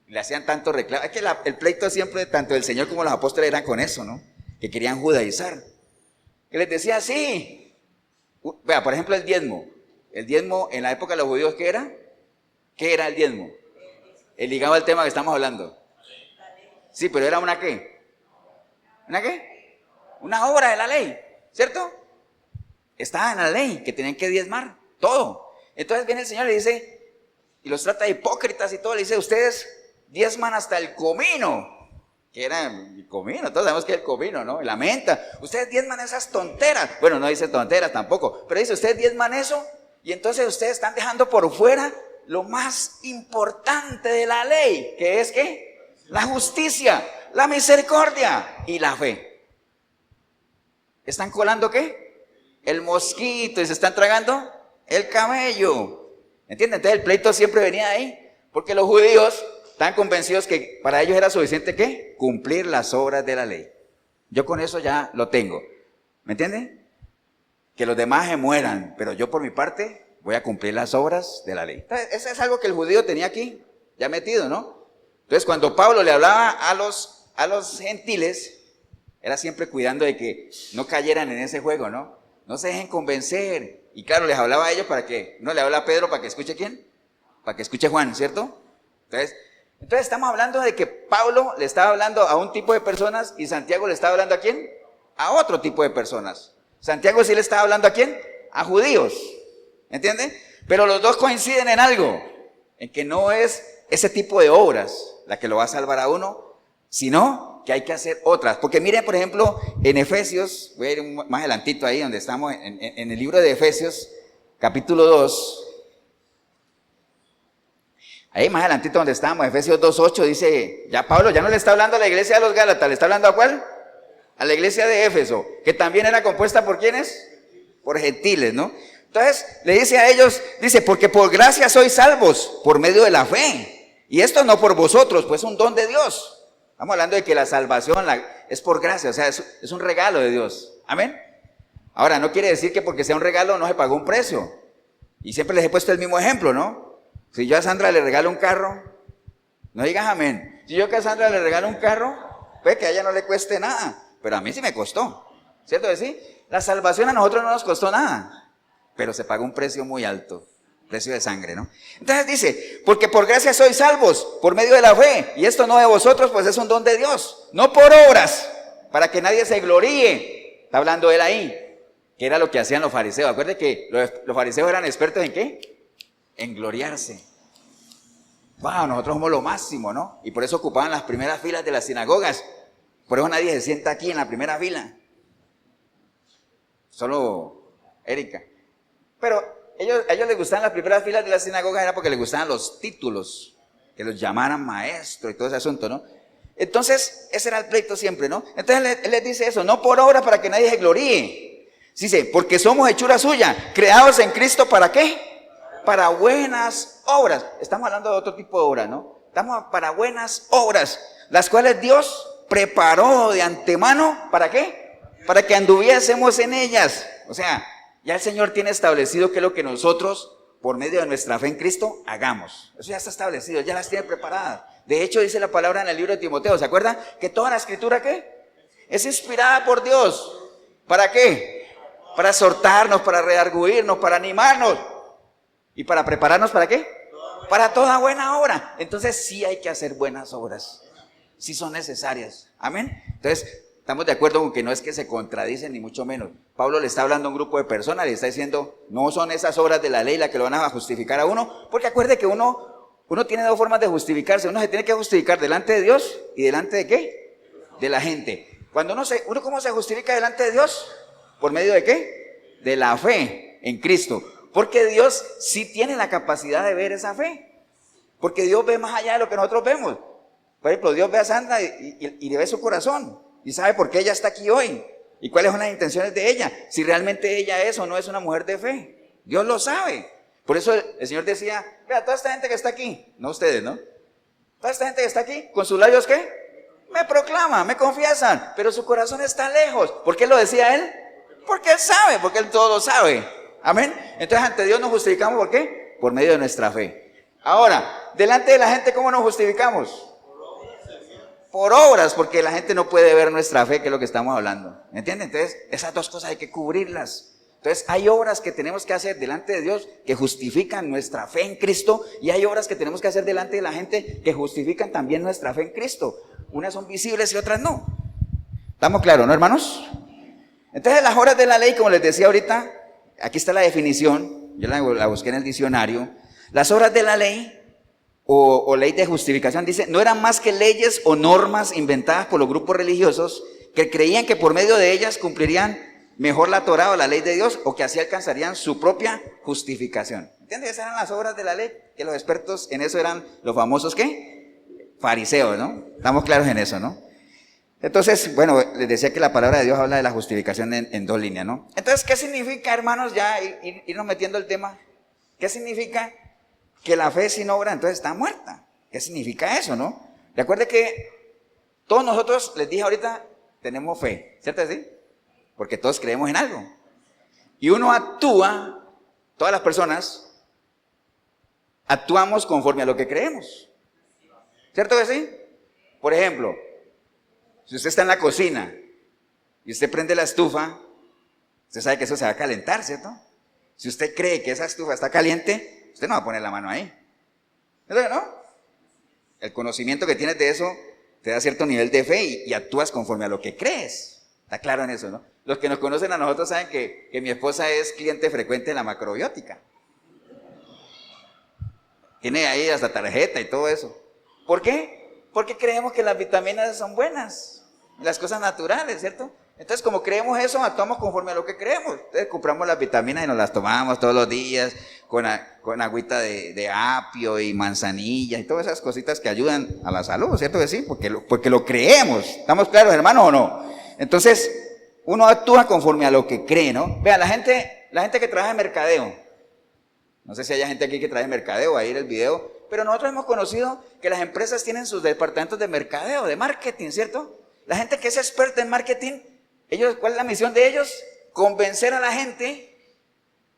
le hacían tanto reclamo? Es que el pleito siempre, tanto del Señor como los apóstoles, eran con eso, ¿no? Que querían judaizar. Que les decía, sí. Vea, por ejemplo, el diezmo. El diezmo en la época de los judíos, ¿qué era? ¿Qué era el diezmo? El ligado al tema que estamos hablando. Sí, pero era una ¿qué? ¿Una qué? Una obra de la ley, ¿cierto? Estaba en la ley, que tenían que diezmar, todo. Entonces viene el Señor y le dice, y los trata de hipócritas y todo, le dice, ustedes diezman hasta el comino, que era el comino, todos sabemos que es el comino, ¿no? La menta, ustedes diezman esas tonteras, bueno, no dice tonteras tampoco, pero dice, ustedes diezman eso, y entonces ustedes están dejando por fuera lo más importante de la ley, que es ¿qué? La justicia, la misericordia y la fe. ¿Están colando qué? El mosquito, y se están tragando el camello. ¿Entienden? Entonces el pleito siempre venía de ahí, porque los judíos estaban convencidos que para ellos era suficiente ¿qué? Cumplir las obras de la ley. Yo con eso ya lo tengo. ¿Me entienden? Que los demás se mueran, pero yo por mi parte voy a cumplir las obras de la ley. Entonces, eso es algo que el judío tenía aquí, ya metido, ¿no? Entonces cuando Pablo le hablaba a los gentiles, era siempre cuidando de que no cayeran en ese juego, ¿no? No se dejen convencer. Y claro, les hablaba a ellos para que, no le habla a Pedro para que escuche ¿quién? Para que escuche Juan, ¿cierto? Entonces estamos hablando de que Pablo le estaba hablando a un tipo de personas y Santiago le estaba hablando ¿a quién? A otro tipo de personas. Santiago sí le estaba hablando ¿a quién? A judíos, ¿entienden? Pero los dos coinciden en algo, en que no es ese tipo de obras la que lo va a salvar a uno, sino que hay que hacer otras. Porque miren, por ejemplo, en Efesios, voy a ir más adelantito ahí donde estamos, en el libro de Efesios, capítulo 2. Ahí más adelantito donde estamos, Efesios 2:8, dice, ya Pablo ya no le está hablando a la iglesia de los Gálatas, le está hablando ¿a cuál? A la iglesia de Éfeso, que también era compuesta por ¿quiénes? Por gentiles, ¿no? Entonces le dice a ellos, dice, porque por gracia sois salvos, por medio de la fe. Y esto no por vosotros, pues es un don de Dios. Estamos hablando de que la salvación es por gracia, o sea, es un regalo de Dios. Amén. Ahora, no quiere decir que porque sea un regalo no se pagó un precio. Y siempre les he puesto el mismo ejemplo, ¿no? Si yo a Sandra le regalo un carro, no digas amén. Si yo a Sandra le regalo un carro, pues que a ella no le cueste nada. Pero a mí sí me costó, ¿cierto que sí? La salvación a nosotros no nos costó nada, pero se pagó un precio muy alto. Precio de sangre, ¿no? Entonces dice, porque por gracia sois salvos, por medio de la fe, y esto no de vosotros, pues es un don de Dios, no por obras, para que nadie se gloríe. Está hablando él ahí, que era lo que hacían los fariseos. Acuérdense que los fariseos eran expertos ¿en qué? En gloriarse. wow, nosotros somos lo máximo, ¿no? Y por eso ocupaban las primeras filas de las sinagogas. Por eso nadie se sienta aquí en la primera fila. Solo Erika. Pero a ellos les gustaban las primeras filas de las sinagogas, era porque les gustaban los títulos, que los llamaran maestro y todo ese asunto, ¿no? Entonces, ese era el pleito siempre, ¿no? Entonces él les dice eso, no por obra para que nadie se gloríe. Dice, porque somos hechura suya, creados en Cristo, ¿para qué? Para buenas obras. Estamos hablando de otro tipo de obras, ¿no? Estamos para buenas obras, las cuales Dios preparó de antemano, ¿para qué? Para que anduviésemos en ellas. O sea, ya el Señor tiene establecido qué es lo que nosotros, por medio de nuestra fe en Cristo, hagamos. Eso ya está establecido, ya las tiene preparadas. De hecho, dice la palabra en el libro de Timoteo, ¿se acuerdan? Que toda la escritura, ¿qué? Es inspirada por Dios. ¿Para qué? Para exhortarnos, para redarguirnos, para animarnos. ¿Y para prepararnos para qué? Para toda buena obra. Entonces sí hay que hacer buenas obras. Sí son necesarias. Amén. Entonces, estamos de acuerdo con que no es que se contradicen ni mucho menos. Pablo le está hablando a un grupo de personas, le está diciendo, no son esas obras de la ley las que lo van a justificar a uno, porque acuerde que uno tiene dos formas de justificarse. Uno se tiene que justificar delante de Dios y delante de ¿qué? De la gente. Cuando uno ¿cómo se justifica delante de Dios? ¿Por medio de qué? De la fe en Cristo. Porque Dios sí tiene la capacidad de ver esa fe. Porque Dios ve más allá de lo que nosotros vemos. Por ejemplo, Dios ve a Sandra y le ve su corazón. Y sabe por qué ella está aquí hoy. Y cuáles son las intenciones de ella. Si realmente ella es o no es una mujer de fe. Dios lo sabe. Por eso el Señor decía, vea, toda esta gente que está aquí, no ustedes, ¿no? Toda esta gente que está aquí, con sus labios, ¿qué? Me proclaman, me confiesan, pero su corazón está lejos. ¿Por qué lo decía Él? Porque Él sabe, porque Él todo lo sabe. Amén. Entonces ante Dios nos justificamos, ¿por qué? Por medio de nuestra fe. Ahora, delante de la gente, ¿cómo nos justificamos? Por obras, porque la gente no puede ver nuestra fe, que es lo que estamos hablando. ¿Me entienden? Entonces, esas dos cosas hay que cubrirlas. Entonces, hay obras que tenemos que hacer delante de Dios que justifican nuestra fe en Cristo, y hay obras que tenemos que hacer delante de la gente que justifican también nuestra fe en Cristo. Unas son visibles y otras no. ¿Estamos claros, no, hermanos? Entonces, las obras de la ley, como les decía ahorita, aquí está la definición, yo la busqué en el diccionario. Las obras de la ley o ley de justificación, dice, no eran más que leyes o normas inventadas por los grupos religiosos que creían que por medio de ellas cumplirían mejor la Torá o la ley de Dios, o que así alcanzarían su propia justificación. ¿Entiendes? Esas eran las obras de la ley, que los expertos en eso eran los famosos, ¿qué? Fariseos, ¿no? Estamos claros en eso, ¿no? Entonces, bueno, les decía que la palabra de Dios habla de la justificación en dos líneas, ¿no? Entonces, ¿qué significa, hermanos, ya irnos metiendo el tema? ¿Qué significa que la fe sin obra entonces está muerta? ¿Qué significa eso, no? Recuerde que todos nosotros, les dije ahorita, tenemos fe, ¿cierto así? Porque todos creemos en algo. Y uno actúa, todas las personas, actuamos conforme a lo que creemos. ¿Cierto que sí? Por ejemplo, si usted está en la cocina y usted prende la estufa, usted sabe que eso se va a calentar, ¿cierto? Si usted cree que esa estufa está caliente, usted no va a poner la mano ahí. ¿No? El conocimiento que tienes de eso te da cierto nivel de fe y actúas conforme a lo que crees. Está claro en eso, ¿no? Los que nos conocen a nosotros saben que mi esposa es cliente frecuente de la macrobiótica. Tiene ahí hasta tarjeta y todo eso. ¿Por qué? Porque creemos que las vitaminas son buenas, las cosas naturales, ¿cierto? Entonces, como creemos eso, actuamos conforme a lo que creemos. Entonces, compramos las vitaminas y nos las tomamos todos los días con agüita de apio y manzanilla y todas esas cositas que ayudan a la salud, ¿cierto que sí? Porque lo creemos. ¿Estamos claros, hermano, o no? Entonces, uno actúa conforme a lo que cree, ¿no? Vea, la gente que trabaja en mercadeo, no sé si hay gente aquí que trabaja en mercadeo, ahí en el video, pero nosotros hemos conocido que las empresas tienen sus departamentos de mercadeo, de marketing, ¿cierto? La gente que es experta en marketing, ¿cuál es la misión de ellos? Convencer a la gente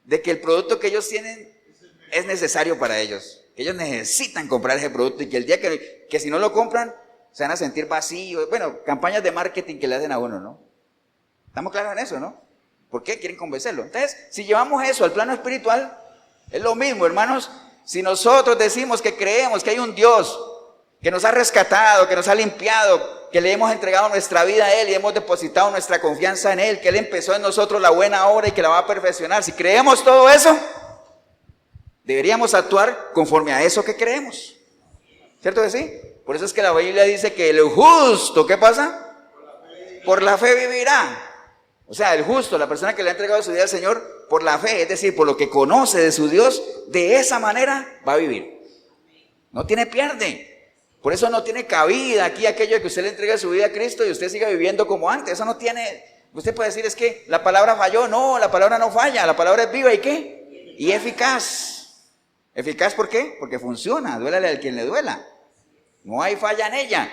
de que el producto que ellos tienen es necesario para ellos, que ellos necesitan comprar ese producto y que el día que si no lo compran, se van a sentir vacíos. Bueno, campañas de marketing que le hacen a uno, ¿no? ¿Estamos claros en eso, no? ¿Por qué quieren convencerlo? Entonces, si llevamos eso al plano espiritual, es lo mismo, hermanos. Si nosotros decimos que creemos que hay un Dios que nos ha rescatado, que nos ha limpiado, que le hemos entregado nuestra vida a Él y hemos depositado nuestra confianza en Él, que Él empezó en nosotros la buena obra y que la va a perfeccionar. Si creemos todo eso, deberíamos actuar conforme a eso que creemos. ¿Cierto que sí? Por eso es que la Biblia dice que el justo, ¿qué pasa? Por la fe vivirá. O sea, el justo, la persona que le ha entregado su vida al Señor, por la fe, es decir, por lo que conoce de su Dios, de esa manera va a vivir. No tiene pierde. Por eso no tiene cabida aquí aquello de que usted le entregue su vida a Cristo y usted siga viviendo como antes. Eso no tiene. Usted puede decir, es que la palabra falló. No, la palabra no falla. La palabra es viva y ¿qué? Y eficaz. ¿Eficaz por qué? Porque funciona. Duélale al quien le duela. No hay falla en ella.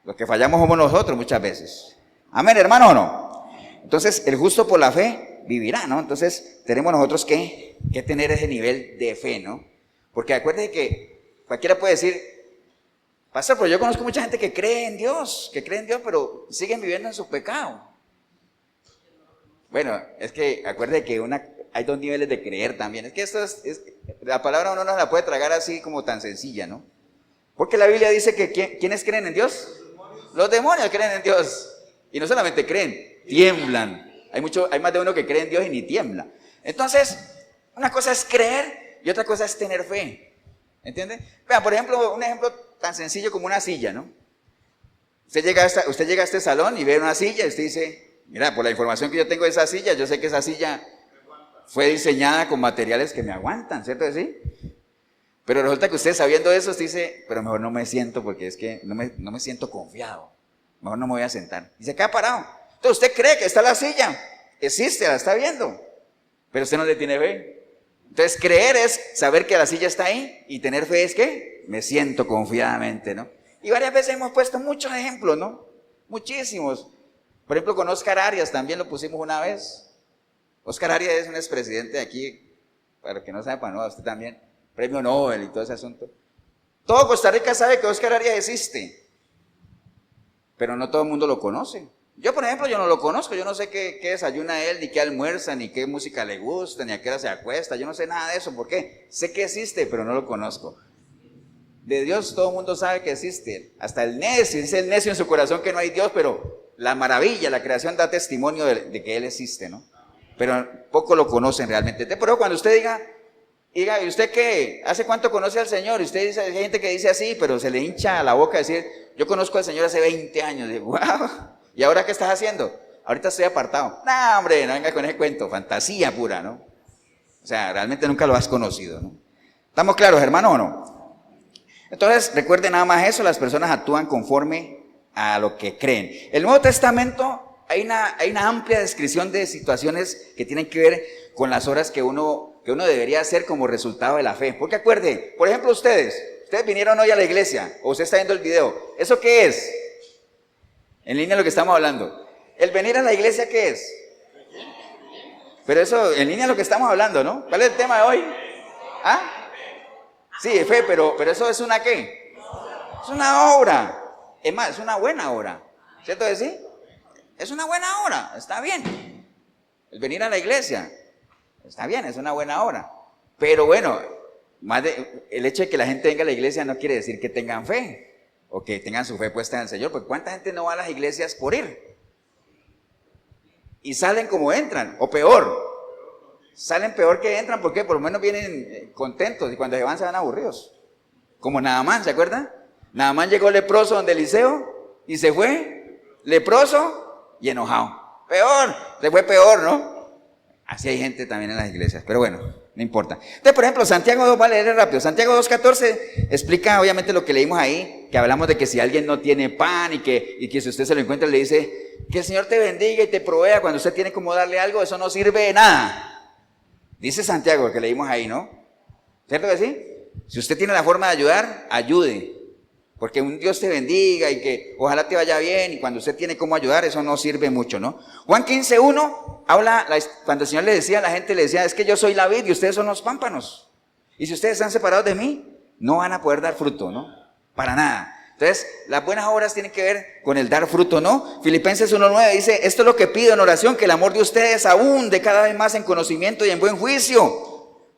Los que fallamos somos nosotros muchas veces. Amén, hermano, ¿o no? Entonces, el justo por la fe vivirá, ¿no? Entonces, tenemos nosotros que tener ese nivel de fe, ¿no? Porque acuérdense que cualquiera puede decir, pastor, pero yo conozco mucha gente que cree en Dios, pero siguen viviendo en su pecado. Bueno, es que acuérdense que hay dos niveles de creer también. Es que la palabra uno no la puede tragar así como tan sencilla, ¿no? Porque la Biblia dice que ¿quiénes creen en Dios? Los demonios creen en Dios. Y no solamente creen, tiemblan. Hay más de uno que cree en Dios y ni tiembla. Entonces, una cosa es creer y otra cosa es tener fe. ¿Entiende? Vean, por ejemplo, un ejemplo tan sencillo como una silla, ¿no? Usted llega a este salón y ve una silla y usted dice, mira, por la información que yo tengo de esa silla, yo sé que esa silla fue diseñada con materiales que me aguantan, ¿cierto que sí? Pero resulta que usted sabiendo eso, usted dice, pero mejor no me siento porque es que no me siento confiado. Mejor no me voy a sentar. Y se queda parado. Entonces usted cree que está la silla. Existe, la está viendo. Pero usted no le tiene fe. Entonces creer es saber que la silla está ahí. Y tener fe es que me siento confiadamente, ¿no? Y varias veces hemos puesto muchos ejemplos, ¿no? Muchísimos. Por ejemplo, con Oscar Arias también lo pusimos una vez. Oscar Arias es un expresidente de aquí. Para que no sepa, ¿no? Usted también. Premio Nobel y todo ese asunto. Todo Costa Rica sabe que Oscar Arias existe. Pero no todo el mundo lo conoce. Yo, por ejemplo, yo no lo conozco. Yo no sé qué desayuna él, ni qué almuerza, ni qué música le gusta, ni a qué hora se acuesta. Yo no sé nada de eso. ¿Por qué? Sé que existe, pero no lo conozco. De Dios todo el mundo sabe que existe. Hasta el necio, dice el necio en su corazón que no hay Dios, pero la maravilla, la creación da testimonio de que Él existe, ¿no? Pero poco lo conocen realmente. Pero cuando usted diga, ¿y usted qué? ¿Hace cuánto conoce al Señor? Y usted dice, hay gente que dice así, pero se le hincha la boca decir, yo conozco al Señor hace 20 años. Y digo, wow, ¿y ahora qué estás haciendo? Ahorita estoy apartado. No, hombre, no venga con ese cuento, fantasía pura, ¿no? O sea, realmente nunca lo has conocido, ¿no? ¿Estamos claros, hermano, o no? Entonces, recuerden nada más eso, las personas actúan conforme a lo que creen. El Nuevo Testamento, hay una amplia descripción de situaciones que tienen que ver con las obras que uno debería hacer como resultado de la fe. Porque acuérdense, por ejemplo, ustedes vinieron hoy a la iglesia, o usted está viendo el video, ¿eso qué es? En línea lo que estamos hablando. ¿El venir a la iglesia qué es? Pero eso, en línea lo que estamos hablando, ¿no? ¿Cuál es el tema de hoy? ¿Ah? Sí, fe, pero eso es una ¿qué? Es una obra. Es más, es una buena obra. ¿Cierto que sí? Es una buena obra, está bien. El venir a la iglesia, está bien, es una buena obra. Pero bueno, el hecho de que la gente venga a la iglesia no quiere decir que tengan fe o que tengan su fe puesta en el Señor, porque ¿cuánta gente no va a las iglesias por ir? Y salen como entran, o peor, salen peor que entran, porque por lo menos vienen contentos y cuando se van aburridos. Como Naamán, ¿se acuerdan? Naamán llegó leproso donde Eliseo y se fue leproso y enojado. Peor, se fue peor, ¿no? Así hay gente también en las iglesias, pero bueno, no importa. Entonces, por ejemplo, Santiago 2, vale, leer rápido. Santiago 2:14 explica obviamente lo que leímos ahí, que hablamos de que si alguien no tiene pan y que si usted se lo encuentra le dice que el Señor te bendiga y te provea cuando usted tiene como darle algo, eso no sirve de nada. Dice Santiago, que leímos ahí, ¿no? ¿Cierto que sí? Si usted tiene la forma de ayudar, ayude. Porque un Dios te bendiga y que ojalá te vaya bien, y cuando usted tiene cómo ayudar, eso no sirve mucho, ¿no? Juan 15:1 habla, cuando el Señor le decía a la gente, le decía, es que yo soy la vid y ustedes son los pámpanos. Y si ustedes están separados de mí, no van a poder dar fruto, ¿no? Para nada. Entonces, las buenas obras tienen que ver con el dar fruto, ¿no? Filipenses 1:9 dice, esto es lo que pido en oración, que el amor de ustedes abunde cada vez más en conocimiento y en buen juicio,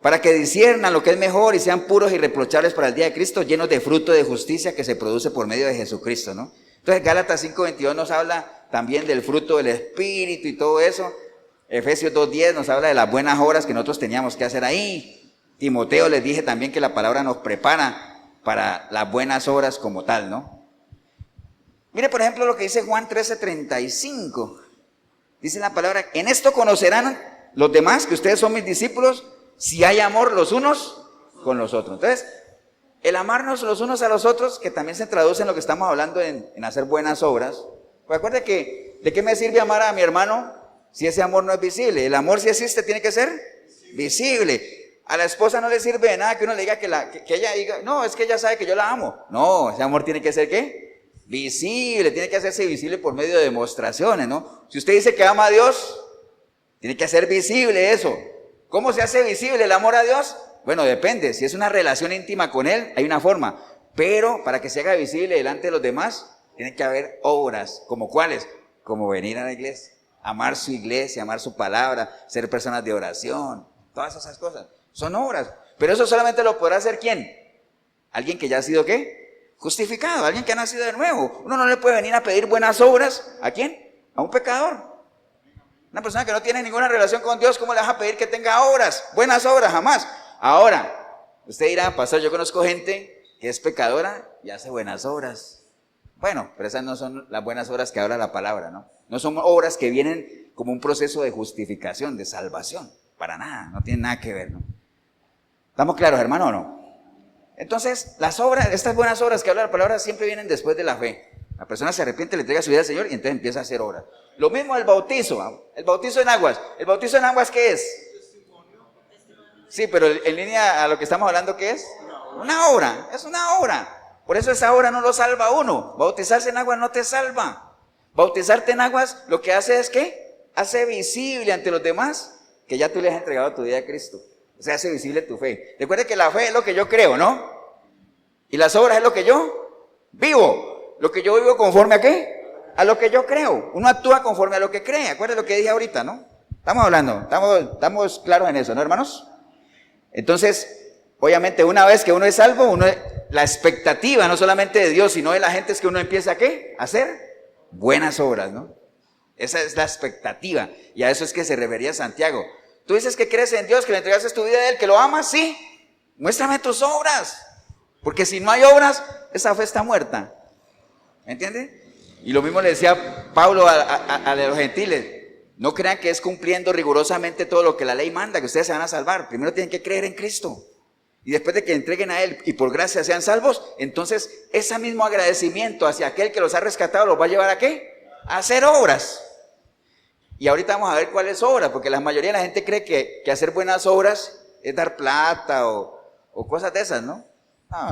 para que disciernan lo que es mejor y sean puros y irreprochables para el día de Cristo, llenos de fruto de justicia que se produce por medio de Jesucristo, ¿no? Entonces Gálatas 5:22 nos habla también del fruto del Espíritu y todo eso. Efesios 2:10 nos habla de las buenas obras que nosotros teníamos que hacer ahí. Timoteo les dije también que la palabra nos prepara para las buenas obras como tal, ¿no? Mire, por ejemplo, lo que dice Juan 13:35. Dice la palabra, en esto conocerán los demás que ustedes son mis discípulos, si hay amor los unos con los otros. Entonces, el amarnos los unos a los otros, que también se traduce en lo que estamos hablando en hacer buenas obras. Pues acuérdate que, ¿de qué me sirve amar a mi hermano si ese amor no es visible? El amor, si existe, tiene que ser visible. A la esposa no le sirve de nada que uno le diga que ella diga, no, es que ella sabe que yo la amo. No, ese amor tiene que ser, ¿qué? Visible, tiene que hacerse visible por medio de demostraciones, ¿no? Si usted dice que ama a Dios, tiene que hacer visible eso. ¿Cómo se hace visible el amor a Dios? Bueno, depende. Si es una relación íntima con Él, hay una forma. Pero para que se haga visible delante de los demás, tiene que haber obras. ¿Como cuáles? Como venir a la iglesia, amar su iglesia, amar su palabra, ser personas de oración. Todas esas cosas son obras. Pero eso solamente lo podrá hacer ¿quién? Alguien que ya ha sido ¿qué? Justificado, alguien que ha nacido de nuevo. Uno no le puede venir a pedir buenas obras. ¿A quién? A un pecador. Una persona que no tiene ninguna relación con Dios, ¿cómo le vas a pedir que tenga obras? Buenas obras, jamás. Ahora, usted dirá, pastor, yo conozco gente que es pecadora y hace buenas obras. Bueno, pero esas no son las buenas obras que habla la palabra, ¿no? No son obras que vienen como un proceso de justificación, de salvación. Para nada, no tienen nada que ver, ¿no? ¿Estamos claros, hermano, o no? Entonces, las obras, estas buenas obras que habla la palabra siempre vienen después de la fe. La persona se arrepiente, le entrega su vida al Señor y entonces empieza a hacer obras. Lo mismo el bautizo en aguas. ¿El bautizo en aguas qué es? Sí, pero en línea a lo que estamos hablando, ¿qué es? Una obra, es una obra. Por eso esa obra no lo salva a uno. Bautizarse en aguas no te salva. Bautizarte en aguas lo que hace es ¿qué? Hace visible ante los demás que ya tú le has entregado tu vida a Cristo. O sea, hace visible tu fe. Recuerda que la fe es lo que yo creo, ¿no? Y las obras es lo que yo vivo. Lo que yo vivo conforme a ¿qué? A lo que yo creo. Uno actúa conforme a lo que cree. Acuérdense lo que dije ahorita, ¿no? Estamos hablando, estamos claros en eso, ¿no, hermanos? Entonces, obviamente, una vez que uno es salvo, la expectativa no solamente de Dios, sino de la gente es que uno empieza ¿a qué? A hacer buenas obras, ¿no? Esa es la expectativa. Y a eso es que se refería Santiago. Tú dices que crees en Dios, que le entregaste tu vida a Él, que lo amas, sí. Muéstrame tus obras. Porque si no hay obras, esa fe está muerta. ¿Me entiende? Y lo mismo le decía Pablo a los gentiles. No crean que es cumpliendo rigurosamente todo lo que la ley manda, que ustedes se van a salvar. Primero tienen que creer en Cristo. Y después de que entreguen a Él y por gracia sean salvos, entonces ese mismo agradecimiento hacia aquel que los ha rescatado los va a llevar ¿a qué? A hacer obras. Y ahorita vamos a ver cuáles obras, porque la mayoría de la gente cree que hacer buenas obras es dar plata o cosas de esas, ¿no?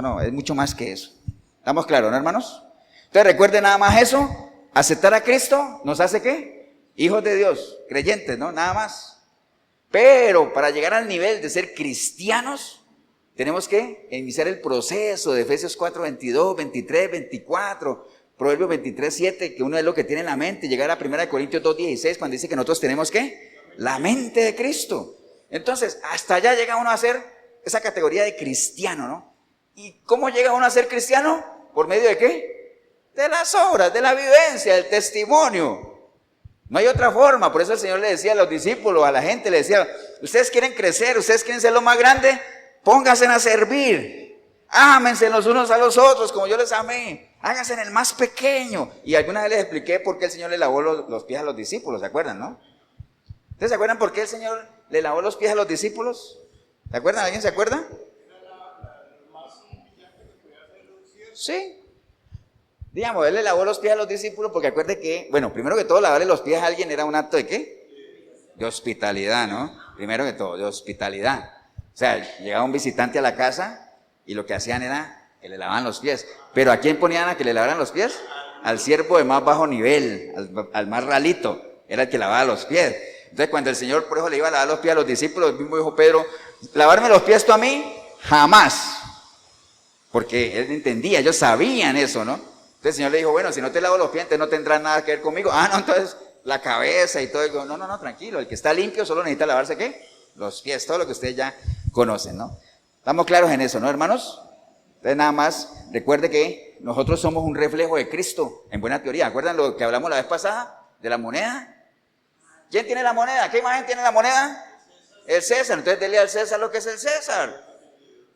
No, es mucho más que eso. ¿Estamos claros, no, hermanos? Entonces recuerden nada más eso, aceptar a Cristo nos hace ¿qué? Hijos de Dios, creyentes, ¿no? Nada más. Pero para llegar al nivel de ser cristianos, tenemos que iniciar el proceso de Efesios 4, 22, 23, 24, Proverbios 23, 7, que uno es lo que tiene en la mente, llegar a 1 Corintios 2, 16, cuando dice que nosotros tenemos ¿qué? La mente de Cristo. Entonces, hasta allá llega uno a ser esa categoría de cristiano, ¿no? ¿Y cómo llega uno a ser cristiano? ¿Por medio de qué? De las obras, de la vivencia, del testimonio. No hay otra forma. Por eso el Señor le decía a los discípulos, a la gente, le decía, ustedes quieren crecer, ustedes quieren ser lo más grande, pónganse a servir, ámense los unos a los otros como yo les amé, háganse en el más pequeño. Y alguna vez les expliqué por qué el Señor le lavó los pies a los discípulos, ¿se acuerdan, no? ¿Ustedes se acuerdan por qué el Señor le lavó los pies a los discípulos? ¿Se acuerdan? ¿Alguien se acuerda? Sí. Digamos, Él le lavó los pies a los discípulos porque acuerde que, bueno, primero que todo, lavarle los pies a alguien era un acto de ¿qué? De hospitalidad, ¿no? Primero que todo, de hospitalidad. O sea, llegaba un visitante a la casa y lo que hacían era que le lavaban los pies. ¿Pero a quién ponían a que le lavaran los pies? Al siervo de más bajo nivel, al más ralito, era el que lavaba los pies. Entonces, cuando el Señor por eso le iba a lavar los pies a los discípulos, el mismo dijo Pedro, ¿lavarme los pies tú a mí? Jamás. Porque él entendía, ellos sabían eso, ¿no? Entonces el Señor le dijo, bueno, si no te lavo los pies, entonces no tendrás nada que ver conmigo. No, entonces la cabeza y todo. Y digo, no, tranquilo, el que está limpio solo necesita lavarse, ¿qué? Los pies, todo lo que ustedes ya conocen, ¿no? ¿Estamos claros en eso, no, hermanos? Entonces nada más, recuerde que nosotros somos un reflejo de Cristo, en buena teoría. ¿Acuerdan lo que hablamos la vez pasada de la moneda? ¿Quién tiene la moneda? ¿Qué imagen tiene la moneda? El César. Entonces dele al César lo que es el César.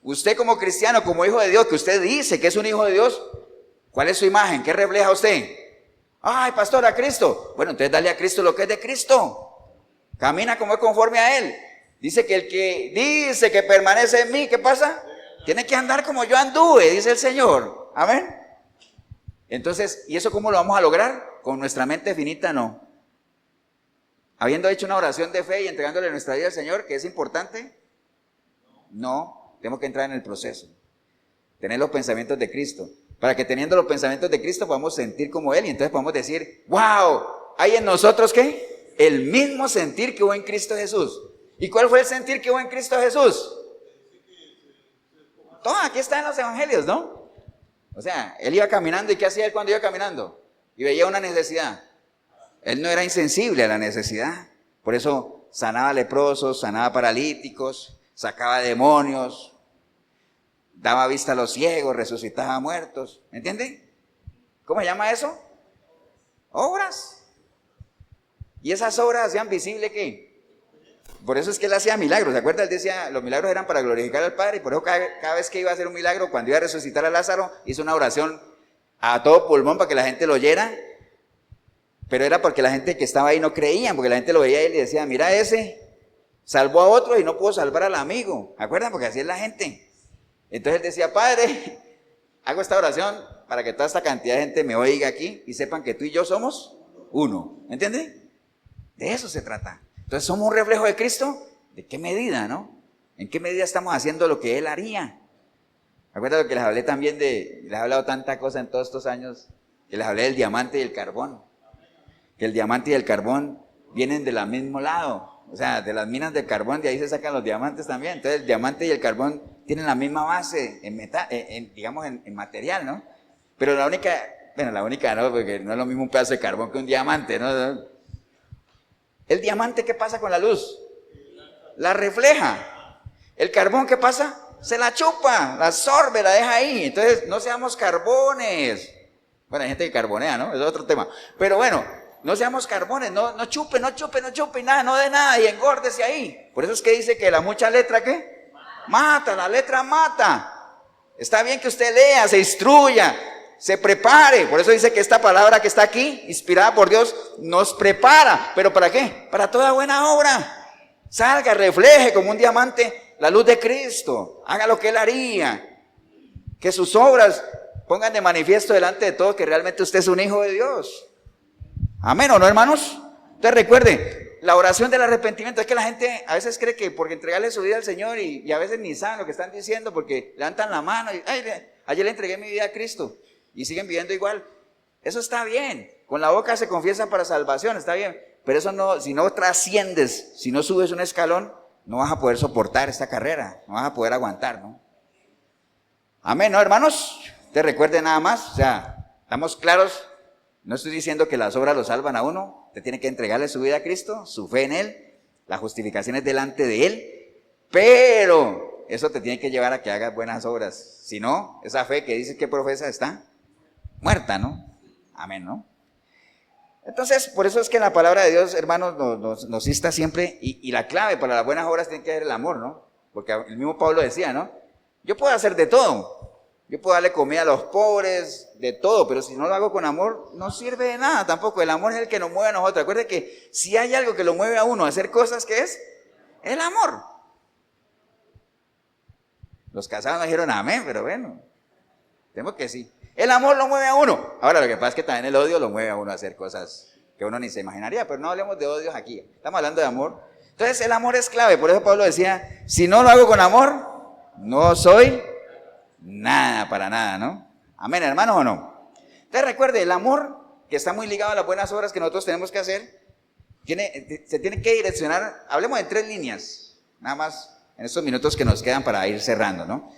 Usted como cristiano, como hijo de Dios, que usted dice que es un hijo de Dios, ¿cuál es su imagen? ¿Qué refleja usted? Ay, pastor, a Cristo. Bueno, entonces dale a Cristo lo que es de Cristo. Camina como es conforme a Él. Dice que el que dice que permanece en mí, ¿qué pasa? Tiene que andar como yo anduve, dice el Señor. Amén. Entonces, ¿y eso cómo lo vamos a lograr? Con nuestra mente finita, no. Habiendo hecho una oración de fe y entregándole nuestra vida al Señor, que es importante, no, tenemos que entrar en el proceso. Tener los pensamientos de Cristo. Para que teniendo los pensamientos de Cristo podamos sentir como Él y entonces podamos decir, wow, ¿hay en nosotros qué? El mismo sentir que hubo en Cristo Jesús. ¿Y cuál fue el sentir que hubo en Cristo Jesús? Todo, aquí está en los evangelios, ¿no? O sea, Él iba caminando y ¿qué hacía Él cuando iba caminando? Y veía una necesidad. Él no era insensible a la necesidad. Por eso sanaba leprosos, sanaba paralíticos, sacaba demonios, daba vista a los ciegos, resucitaba a muertos. ¿Me entienden? ¿Cómo se llama eso? Obras. ¿Y esas obras hacían visible qué? Por eso es que Él hacía milagros. ¿Se acuerdan? Él decía, los milagros eran para glorificar al Padre. Y por eso cada vez que iba a hacer un milagro, cuando iba a resucitar a Lázaro, hizo una oración a todo pulmón para que la gente lo oyera. Pero era porque la gente que estaba ahí no creían, porque la gente lo veía y le decía, mira ese, salvó a otro y no pudo salvar al amigo. ¿Acuerdan? Porque así es la gente. Entonces él decía, Padre, hago esta oración para que toda esta cantidad de gente me oiga aquí y sepan que tú y yo somos uno. ¿Me entiende? De eso se trata. Entonces, ¿somos un reflejo de Cristo? ¿De qué medida, no? ¿En qué medida estamos haciendo lo que Él haría? ¿Acuerdan lo que les hablé también les he hablado tanta cosa en todos estos años? Que les hablé del diamante y el carbón. Que el diamante y el carbón vienen del mismo lado. O sea, de las minas de carbón, de ahí se sacan los diamantes también. Entonces, el diamante y el carbón tienen la misma base, digamos, en material, ¿no? Pero la única no, porque no es lo mismo un pedazo de carbón que un diamante, ¿no? El diamante, ¿qué pasa con la luz? La refleja. El carbón, ¿qué pasa? Se la chupa, la absorbe, la deja ahí. Entonces, no seamos carbones. Bueno, hay gente que carbonea, ¿no? Es otro tema. Pero bueno, no seamos carbones, no chupe, y nada, no de nada, y engórdese ahí. Por eso es que dice que la mucha letra, ¿qué? Mata, la letra mata. Está bien que usted lea, se instruya, se prepare. Por eso dice que esta palabra que está aquí, inspirada por Dios, nos prepara. ¿Pero para qué? Para toda buena obra. Salga, refleje como un diamante la luz de Cristo. Haga lo que Él haría. Que sus obras pongan de manifiesto delante de todos que realmente usted es un hijo de Dios. Amén, ¿o no, hermanos? Entonces recuerde, la oración del arrepentimiento. Es que la gente a veces cree que porque entregarle su vida al Señor y a veces ni saben lo que están diciendo porque levantan la mano y ayer le entregué mi vida a Cristo y siguen viviendo igual. Eso está bien. Con la boca se confiesa para salvación, está bien. Pero eso no, si no trasciendes, si no subes un escalón, no vas a poder soportar esta carrera, no vas a poder aguantar, ¿no? Amén, ¿no, hermanos? Te recuerde nada más, o sea, ¿estamos claros? No estoy diciendo que las obras lo salvan a uno. Usted tiene que entregarle su vida a Cristo, su fe en Él, la justificación es delante de Él, pero eso te tiene que llevar a que hagas buenas obras. Si no, esa fe que dices que profesa está muerta, ¿no? Amén, ¿no? Entonces, por eso es que la palabra de Dios, hermanos, nos insta siempre, y la clave para las buenas obras tiene que ser el amor, ¿no? Porque el mismo Pablo decía, ¿no? Yo puedo hacer de todo. Yo puedo darle comida a los pobres, de todo, pero si no lo hago con amor, no sirve de nada tampoco. El amor es el que nos mueve a nosotros. Acuérdense que si hay algo que lo mueve a uno a hacer cosas, ¿qué es? El amor. Los casados no dijeron amén, pero bueno, tenemos que sí. El amor lo mueve a uno. Ahora, lo que pasa es que también el odio lo mueve a uno a hacer cosas que uno ni se imaginaría, pero no hablemos de odios aquí. Estamos hablando de amor. Entonces, el amor es clave. Por eso Pablo decía, si no lo hago con amor, no soy nada, para nada, ¿no? Amén, hermanos, ¿o no? Entonces recuerde, el amor, que está muy ligado a las buenas obras que nosotros tenemos que hacer, se tiene que direccionar, hablemos de 3 líneas, nada más en estos minutos que nos quedan para ir cerrando, ¿no?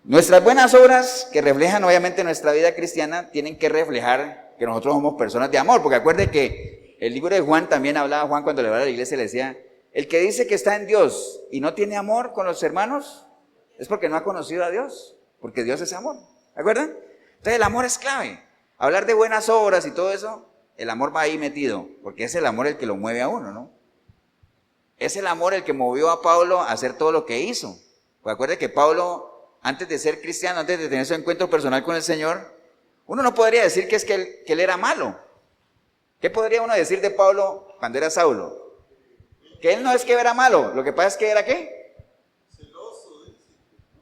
Nuestras buenas obras, que reflejan obviamente nuestra vida cristiana, tienen que reflejar que nosotros somos personas de amor, porque acuerde que el libro de Juan también hablaba, Juan cuando le hablaba a la iglesia le decía, el que dice que está en Dios y no tiene amor con los hermanos, es porque no ha conocido a Dios. Porque Dios es amor, ¿de acuerdo? Entonces el amor es clave. Hablar de buenas obras y todo eso, el amor va ahí metido, porque es el amor el que lo mueve a uno, ¿no? Es el amor el que movió a Pablo a hacer todo lo que hizo. Pues acuerde que Pablo antes de ser cristiano, antes de tener su encuentro personal con el Señor, uno no podría decir que es que él era malo. ¿Qué podría uno decir de Pablo cuando era Saulo? Que él no es que era malo, lo que pasa es que era ¿qué? Celoso.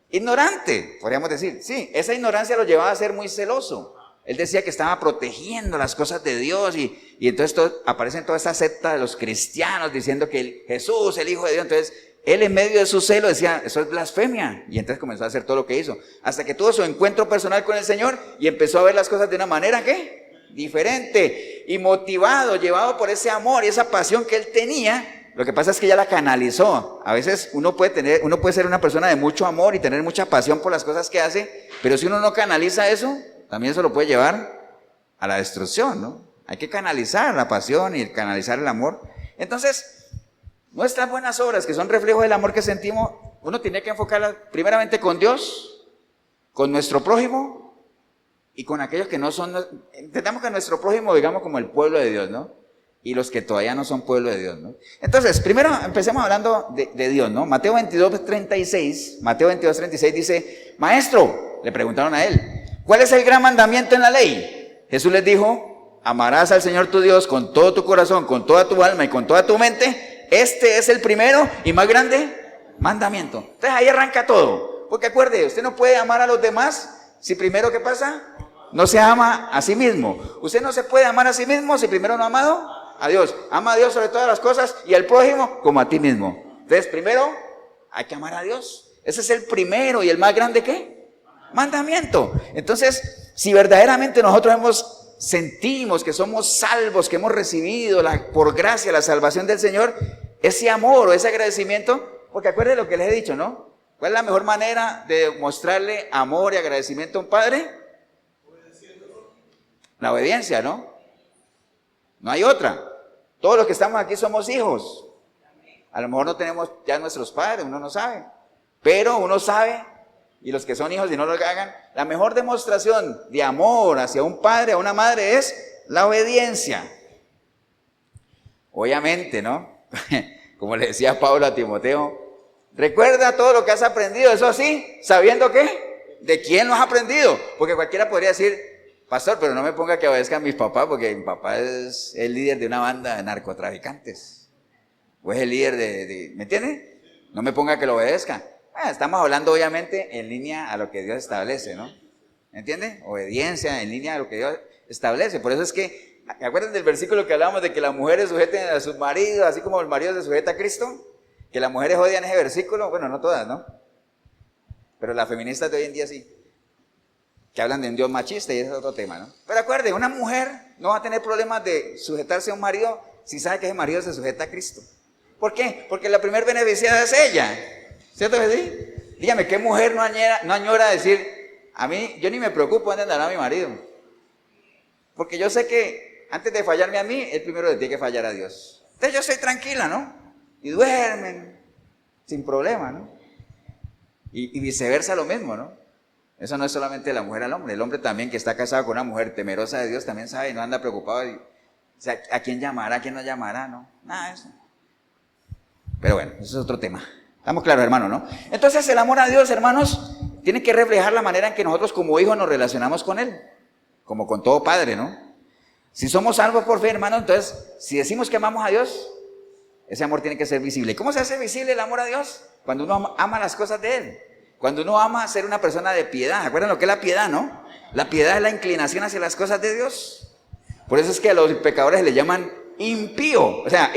Ignorante, podríamos decir. Sí, esa ignorancia lo llevaba a ser muy celoso. Él decía que estaba protegiendo las cosas de Dios y entonces aparecen toda esta secta de los cristianos diciendo que Jesús, el Hijo de Dios. Entonces él en medio de su celo decía, eso es blasfemia. Y entonces comenzó a hacer todo lo que hizo. Hasta que tuvo su encuentro personal con el Señor y empezó a ver las cosas de una manera ¿qué? Diferente. Y motivado, llevado por ese amor y esa pasión que él tenía. Lo que pasa es que ya la canalizó. A veces uno puede ser una persona de mucho amor y tener mucha pasión por las cosas que hace. Pero si uno no canaliza eso, también eso lo puede llevar a la destrucción, ¿no? Hay que canalizar la pasión y canalizar el amor. Entonces, nuestras buenas obras, que son reflejo del amor que sentimos, uno tiene que enfocarlas primeramente con Dios, con nuestro prójimo y con aquellos que no son. Intentamos que nuestro prójimo, digamos, como el pueblo de Dios, ¿no? Y los que todavía no son pueblo de Dios, ¿no? Entonces, primero empecemos hablando de Dios, ¿no? Mateo 22:36 dice, Maestro, le preguntaron a él, ¿cuál es el gran mandamiento en la ley? Jesús les dijo, amarás al Señor tu Dios con todo tu corazón, con toda tu alma y con toda tu mente. Este es el primero y más grande mandamiento. Entonces ahí arranca todo. Porque acuerde, usted no puede amar a los demás si primero, ¿qué pasa? No se ama a sí mismo. Usted no se puede amar a sí mismo si primero no ha amado a Dios. Ama a Dios sobre todas las cosas y al prójimo como a ti mismo. Entonces primero hay que amar a Dios. Ese es el primero y el más grande ¿qué? Mandamiento. Entonces, si verdaderamente nosotros sentimos que somos salvos, que hemos recibido por gracia la salvación del Señor, ese amor o ese agradecimiento, porque acuérdense lo que les he dicho, ¿no? ¿Cuál es la mejor manera de mostrarle amor y agradecimiento a un padre? La obediencia, ¿no? No hay otra. Todos los que estamos aquí somos hijos. A lo mejor no tenemos ya nuestros padres, uno no sabe, pero uno sabe. Y los que son hijos y no lo hagan, la mejor demostración de amor hacia un padre o una madre es la obediencia. Obviamente, ¿no? Como le decía Pablo a Timoteo, recuerda todo lo que has aprendido, eso sí, sabiendo qué, de quién lo has aprendido. Porque cualquiera podría decir, pastor, pero no me ponga que obedezca a mis papás, porque mi papá es el líder de una banda de narcotraficantes. O es el líder ¿me entiende? No me ponga que lo obedezca. Estamos hablando obviamente en línea a lo que Dios establece, ¿no? ¿Entiende? Obediencia en línea a lo que Dios establece. Por eso es que, ¿se acuerdan del versículo que hablábamos de que las mujeres sujeten a sus maridos, así como el marido se sujeta a Cristo? Que las mujeres odian ese versículo. Bueno, no todas, ¿no? Pero las feministas de hoy en día sí. Que hablan de un Dios machista y ese es otro tema, ¿no? Pero acuérdense, una mujer no va a tener problemas de sujetarse a un marido si sabe que ese marido se sujeta a Cristo. ¿Por qué? Porque la primer beneficiada es ella. ¿Cierto que sí? Dígame, ¿qué mujer no añora decir, a mí, yo ni me preocupo dónde andará mi marido? Porque yo sé que antes de fallarme a mí, él primero le tiene que fallar a Dios. Entonces yo estoy tranquila, ¿no? Y duermen sin problema, ¿no? Y viceversa lo mismo, ¿no? Eso no es solamente la mujer al hombre. El hombre también que está casado con una mujer temerosa de Dios también sabe y no anda preocupado. O sea, ¿a quién llamará? ¿A quién no llamará? No, nada de eso. Pero bueno, eso es otro tema. Estamos claros, hermanos, ¿no? Entonces el amor a Dios, hermanos, tiene que reflejar la manera en que nosotros como hijos nos relacionamos con Él, como con todo padre, ¿no? Si somos salvos por fe, hermanos, entonces, si decimos que amamos a Dios, ese amor tiene que ser visible. ¿Cómo se hace visible el amor a Dios? Cuando uno ama las cosas de Él, cuando uno ama ser una persona de piedad. ¿Acuerdan lo que es la piedad, no? La piedad es la inclinación hacia las cosas de Dios. Por eso es que a los pecadores le llaman impío, o sea,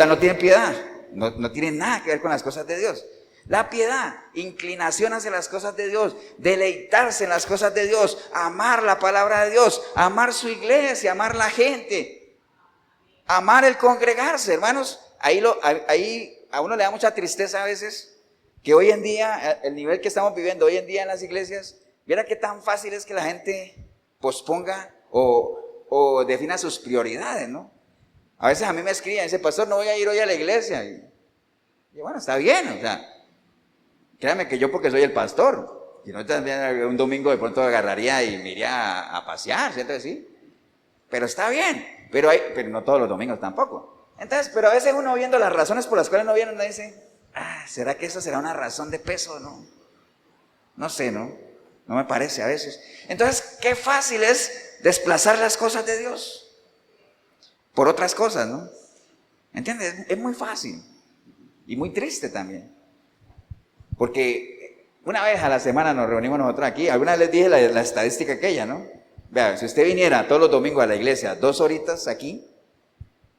no tienen piedad. No tiene nada que ver con las cosas de Dios. La piedad, inclinación hacia las cosas de Dios, deleitarse en las cosas de Dios, amar la palabra de Dios, amar su iglesia, amar la gente, amar el congregarse, hermanos. Ahí a uno le da mucha tristeza a veces que hoy en día, el nivel que estamos viviendo hoy en día en las iglesias, viera qué tan fácil es que la gente posponga o defina sus prioridades, ¿no? A veces a mí me escriben, dice, pastor, no voy a ir hoy a la iglesia. Y bueno, está bien, o sea, créame que yo porque soy el pastor, si no también un domingo de pronto agarraría y me iría a pasear, ¿cierto que sí? Pero está bien, pero no todos los domingos tampoco. Entonces, pero a veces uno viendo las razones por las cuales no viene, uno dice, ¿será que eso será una razón de peso o no? No sé, ¿no? No me parece a veces. Entonces, qué fácil es desplazar las cosas de Dios por otras cosas, ¿no? ¿Entiendes? Es muy fácil y muy triste también. Porque una vez a la semana nos reunimos nosotros aquí. Alguna vez les dije la estadística aquella, ¿no? Vean, si usted viniera todos los domingos a la iglesia 2 horitas aquí,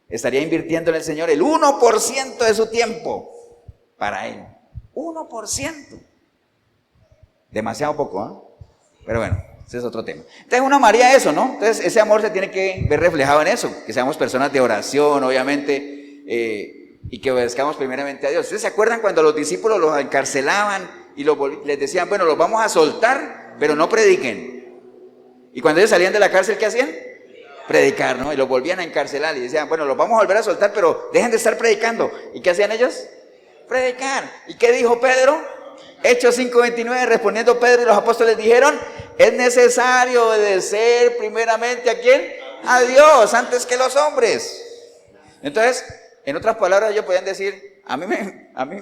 estaría invirtiendo en el Señor el 1% de su tiempo para Él. 1%. Demasiado poco, ¿eh? Pero bueno, ese es otro tema. Entonces uno amaría eso, ¿no? Entonces ese amor se tiene que ver reflejado en eso, que seamos personas de oración, obviamente, y que obedezcamos primeramente a Dios. ¿Ustedes se acuerdan cuando los discípulos los encarcelaban y les decían, bueno, los vamos a soltar, pero no prediquen? Y cuando ellos salían de la cárcel, ¿qué hacían? Predicar, ¿no? Y los volvían a encarcelar y decían, bueno, los vamos a volver a soltar, pero dejen de estar predicando. ¿Y qué hacían ellos? Predicar. ¿Y qué dijo Pedro? Hechos 5:29, respondiendo Pedro y los apóstoles dijeron, es necesario obedecer primeramente ¿a quién? A Dios, antes que los hombres. Entonces, en otras palabras, ellos podían decir, a mí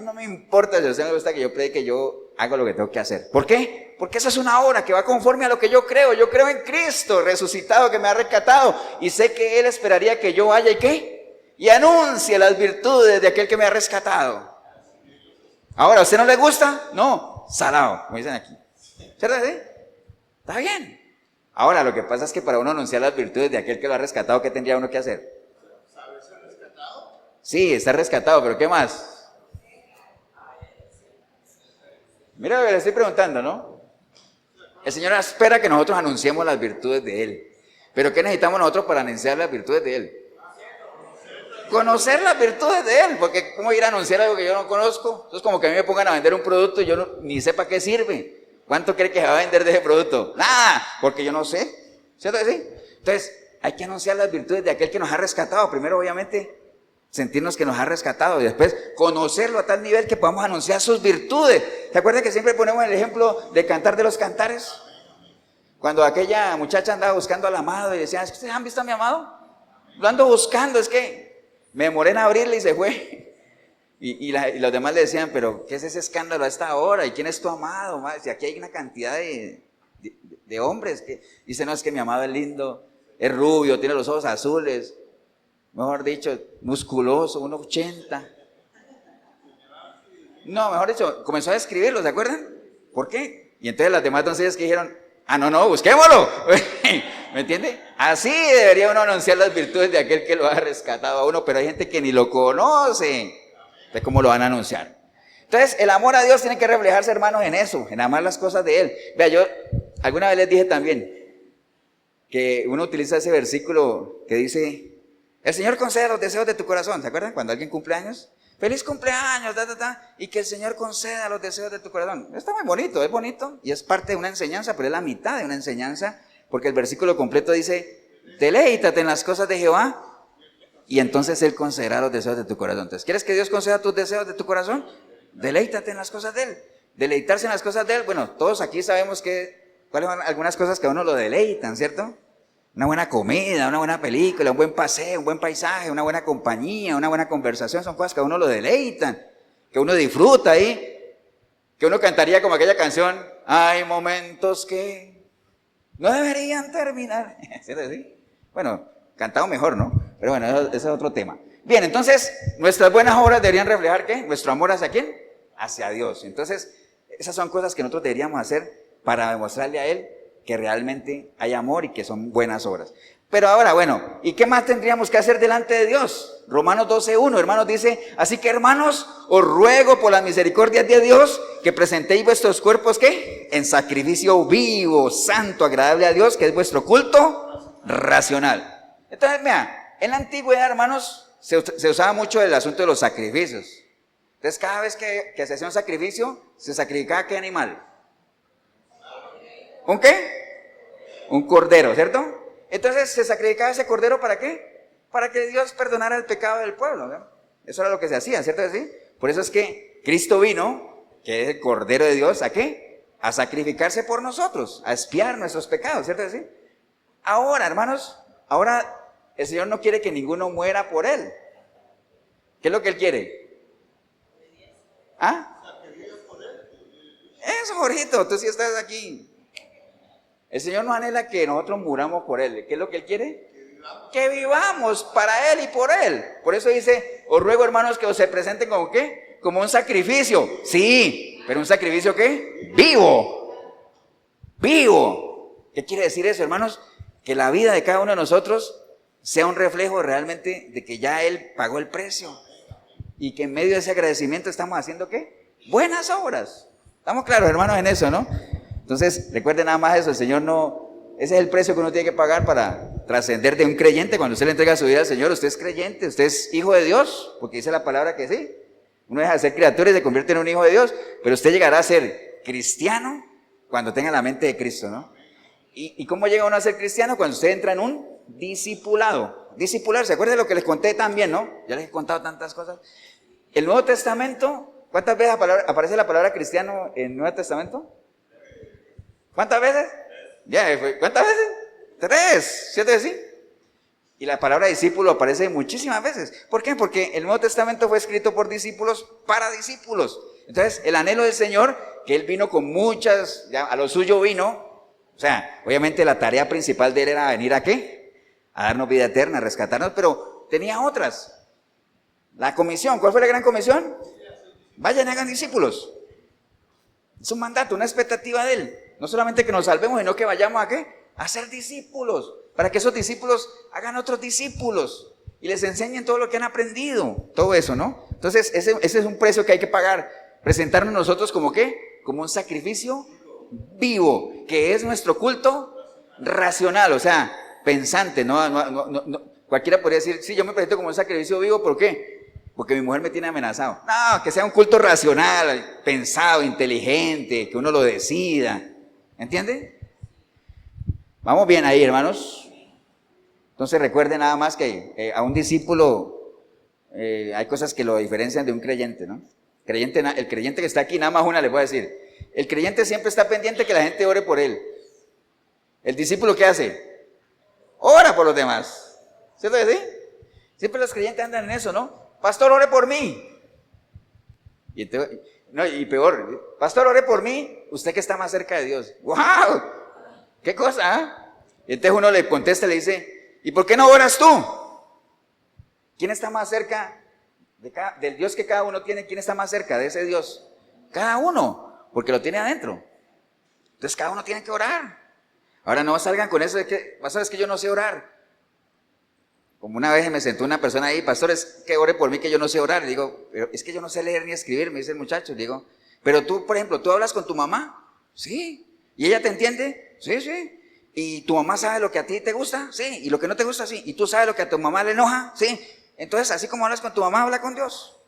no me importa si a usted no le gusta que yo predique, yo hago lo que tengo que hacer. ¿Por qué? Porque esa es una obra que va conforme a lo que yo creo. Yo creo en Cristo resucitado que me ha rescatado y sé que Él esperaría que yo vaya y ¿qué? Y anuncie las virtudes de aquel que me ha rescatado. Ahora, ¿a usted no le gusta? No, salado, como dicen aquí. ¿Cierto que sí? Está bien. Ahora, lo que pasa es que para uno anunciar las virtudes de aquel que lo ha rescatado, ¿qué tendría uno que hacer? ¿Sabe ser rescatado? Sí, está rescatado, pero ¿qué más? Mira lo que le estoy preguntando, ¿no? El Señor espera que nosotros anunciemos las virtudes de Él. ¿Pero qué necesitamos nosotros para anunciar las virtudes de Él? Conocer las virtudes de Él, porque ¿cómo ir a anunciar algo que yo no conozco? Entonces como que a mí me pongan a vender un producto y yo ni sepa qué sirve. ¿Cuánto cree que se va a vender de ese producto? Nada, porque yo no sé. ¿Cierto que sí? Entonces hay que anunciar las virtudes de aquel que nos ha rescatado. Primero, obviamente, sentirnos que nos ha rescatado y después conocerlo a tal nivel que podamos anunciar sus virtudes. ¿Se acuerdan que siempre ponemos el ejemplo de Cantar de los Cantares? Cuando aquella muchacha andaba buscando al amado y decía, ¿ustedes han visto a mi amado? Lo ando buscando, es que me demoré en abrirle y se fue. Y los demás le decían, pero ¿qué es ese escándalo a esta hora? ¿Y quién es tu amado? Si aquí hay una cantidad de hombres que dicen, no, es que mi amado es lindo, es rubio, tiene los ojos azules, mejor dicho, musculoso, 1.80. No, mejor dicho, comenzó a escribirlo, ¿se acuerdan? ¿Por qué? Y entonces las demás doncellas que dijeron, no, busquémoslo. ¿Me entiende? Así debería uno anunciar las virtudes de aquel que lo ha rescatado a uno, pero hay gente que ni lo conoce. Entonces, ¿cómo lo van a anunciar? Entonces, el amor a Dios tiene que reflejarse, hermanos, en eso, en amar las cosas de Él. Vea, yo alguna vez les dije también que uno utiliza ese versículo que dice, el Señor concede los deseos de tu corazón. ¿Se acuerdan? Cuando alguien cumple años, feliz cumpleaños, y que el Señor conceda los deseos de tu corazón. Está muy bonito, es bonito y es parte de una enseñanza, pero es la mitad de una enseñanza, porque el versículo completo dice, deleítate en las cosas de Jehová y entonces Él concederá los deseos de tu corazón. Entonces, ¿quieres que Dios conceda tus deseos de tu corazón? Deleítate en las cosas de Él. Deleitarse en las cosas de Él, bueno, todos aquí sabemos cuáles son algunas cosas que a uno lo deleitan, ¿cierto? Una buena comida, una buena película, un buen paseo, un buen paisaje, una buena compañía, una buena conversación, son cosas que a uno lo deleitan, que uno disfruta ahí, que uno cantaría como aquella canción, hay momentos que no deberían terminar, ¿cierto? ¿Sí? Bueno, cantado mejor, ¿no? Pero bueno, ese es otro tema. Bien, entonces, nuestras buenas obras deberían reflejar, ¿qué? Nuestro amor ¿hacia quién? Hacia Dios. Entonces, esas son cosas que nosotros deberíamos hacer para demostrarle a Él que realmente hay amor y que son buenas obras. Pero ahora, bueno, ¿y qué más tendríamos que hacer delante de Dios? Romanos 12:1, hermanos, dice, así que hermanos, os ruego por las misericordias de Dios que presentéis vuestros cuerpos, ¿qué? En sacrificio vivo, santo, agradable a Dios, que es vuestro culto racional. Entonces, mira, en la antigüedad, hermanos, se usaba mucho el asunto de los sacrificios. Entonces, cada vez que se hacía un sacrificio, se sacrificaba ¿qué animal? ¿Un qué? Un cordero, ¿cierto? Entonces, ¿se sacrificaba ese cordero para qué? Para que Dios perdonara el pecado del pueblo, ¿no? Eso era lo que se hacía, ¿cierto? ¿Sí? Por eso es que Cristo vino, que es el Cordero de Dios, ¿a qué? A sacrificarse por nosotros, a expiar nuestros pecados, ¿cierto? ¿Sí? Ahora, hermanos, ahora el Señor no quiere que ninguno muera por Él. ¿Qué es lo que Él quiere? ¿Ah? Eso, Jorgito, tú sí estás aquí. El Señor nos anhela que nosotros muramos por Él. ¿Qué es lo que Él quiere? Que vivamos para Él y por Él. Por eso dice, os ruego, hermanos, que os se presenten como ¿qué? Como un sacrificio. Sí, pero un sacrificio ¿qué? Vivo. Vivo. ¿Qué quiere decir eso, hermanos? Que la vida de cada uno de nosotros sea un reflejo realmente de que ya Él pagó el precio. Y que en medio de ese agradecimiento estamos haciendo ¿qué? Buenas obras. ¿Estamos claros, hermanos, en eso, no? Entonces, recuerden nada más eso, el Señor no... Ese es el precio que uno tiene que pagar para trascender de un creyente. Cuando usted le entrega su vida al Señor, usted es creyente, usted es hijo de Dios, porque dice la palabra que sí. Uno deja de ser criatura y se convierte en un hijo de Dios, pero usted llegará a ser cristiano cuando tenga la mente de Cristo, ¿no? ¿Y cómo llega uno a ser cristiano? Cuando usted entra en un discipulado. Discipular, ¿se acuerdan de lo que les conté también, no? Ya les he contado tantas cosas. El Nuevo Testamento, ¿cuántas veces aparece la palabra cristiano en el Nuevo Testamento? ¿Cuántas veces? ¿Cuántas veces? 3, ¿cierto que sí? Y la palabra discípulo aparece muchísimas veces. ¿Por qué? Porque el Nuevo Testamento fue escrito por discípulos para discípulos. Entonces, el anhelo del Señor, que Él vino con muchas, ya a lo suyo vino, o sea, obviamente la tarea principal de Él era venir ¿a qué? A darnos vida eterna, a rescatarnos, pero tenía otras. La comisión, ¿cuál fue la gran comisión? Vayan y hagan discípulos. Es un mandato, una expectativa de Él. No solamente que nos salvemos, sino que vayamos ¿a qué? A ser discípulos, para que esos discípulos hagan otros discípulos y les enseñen todo lo que han aprendido, todo eso, ¿no? Entonces, ese es un precio que hay que pagar, presentarnos nosotros como ¿qué? Como un sacrificio vivo, que es nuestro culto racional, o sea, pensante, no, cualquiera podría decir, sí, yo me presento como un sacrificio vivo, ¿por qué? Porque mi mujer me tiene amenazado. No, que sea un culto racional, pensado, inteligente, que uno lo decida. ¿Entiende? Vamos bien ahí, hermanos. Entonces recuerden nada más que a un discípulo hay cosas que lo diferencian de un creyente, ¿no? El creyente que está aquí, nada más una le voy a decir. El creyente siempre está pendiente que la gente ore por él. ¿El discípulo qué hace? Ora por los demás. ¿Cierto que sí? Siempre los creyentes andan en eso, ¿no? Pastor, ore por mí. Y peor, pastor, ore por mí, usted que está más cerca de Dios. ¡Wow! ¿Qué cosa? Y entonces uno le contesta y le dice, ¿y por qué no oras tú? ¿Quién está más cerca del Dios que cada uno tiene? ¿Quién está más cerca de ese Dios? Cada uno, porque lo tiene adentro. Entonces cada uno tiene que orar. Ahora no salgan con eso de que, pastor, es que yo no sé orar. Como una vez me sentó una persona ahí, pastor, es que ore por mí que yo no sé orar. Le digo, pero es que yo no sé leer ni escribir, me dice el muchacho. Le digo, pero tú, por ejemplo, ¿tú hablas con tu mamá? Sí. ¿Y ella te entiende? Sí, sí. ¿Y tu mamá sabe lo que a ti te gusta? Sí. ¿Y lo que no te gusta? Sí. ¿Y tú sabes lo que a tu mamá le enoja? Sí. Entonces, así como hablas con tu mamá, habla con Dios.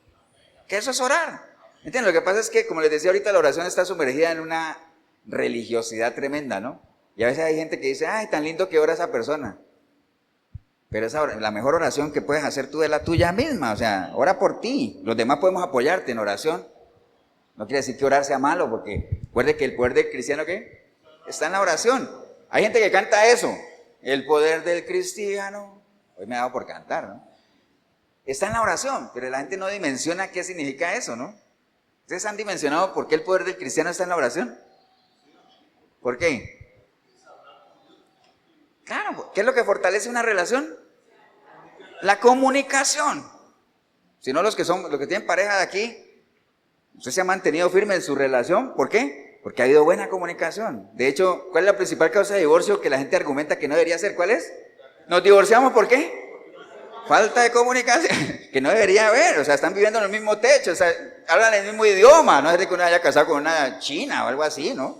Que eso es orar. ¿Entiendes? Lo que pasa es que, como les decía ahorita, la oración está sumergida en una religiosidad tremenda, ¿no? Y a veces hay gente que dice, ay, tan lindo que ora esa persona. Pero la mejor oración que puedes hacer tú es la tuya misma, o sea, ora por ti. Los demás podemos apoyarte en oración. No quiere decir que orar sea malo, porque recuerde que el poder del cristiano, ¿qué? Está en la oración. Hay gente que canta eso, el poder del cristiano. Hoy me ha dado por cantar, ¿no? Está en la oración, pero la gente no dimensiona qué significa eso, ¿no? ¿Ustedes han dimensionado por qué el poder del cristiano está en la oración? ¿Por qué? Claro, ¿qué es lo que fortalece una relación? La comunicación. Si no, los que tienen pareja de aquí, usted se ha mantenido firme en su relación. ¿Por qué? Porque ha habido buena comunicación. De hecho, ¿cuál es la principal causa de divorcio que la gente argumenta que no debería ser? ¿Cuál es? Nos divorciamos, ¿por qué? Falta de comunicación, que no debería haber. O sea, están viviendo en el mismo techo, o sea, hablan el mismo idioma. No es de que uno haya casado con una china o algo así, ¿no?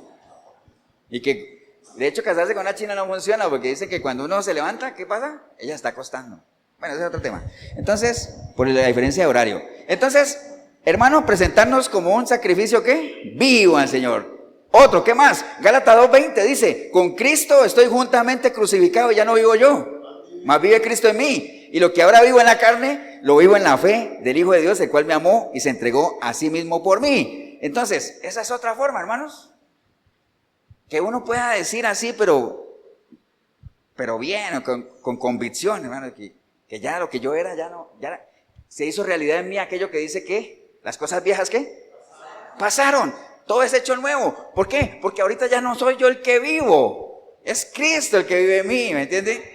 Y que de hecho, casarse con una china no funciona porque dicen que cuando uno se levanta, ¿qué pasa? Ella está acostando. Bueno, ese es otro tema. Entonces, por la diferencia de horario. Entonces, hermanos, presentarnos como un sacrificio, ¿qué? Vivo al Señor. Otro, ¿qué más? Gálatas 2:20 dice, con Cristo estoy juntamente crucificado y ya no vivo yo, mas vive Cristo en mí. Y lo que ahora vivo en la carne, lo vivo en la fe del Hijo de Dios, el cual me amó y se entregó a sí mismo por mí. Entonces, esa es otra forma, hermanos. Que uno pueda decir así, pero bien, con convicción, hermano, que ya lo que yo era, ya se hizo realidad en mí aquello que dice que las cosas viejas, ¿qué? Pasaron. Todo es hecho nuevo. ¿Por qué? Porque ahorita ya no soy yo el que vivo. Es Cristo el que vive en mí, ¿me entiende?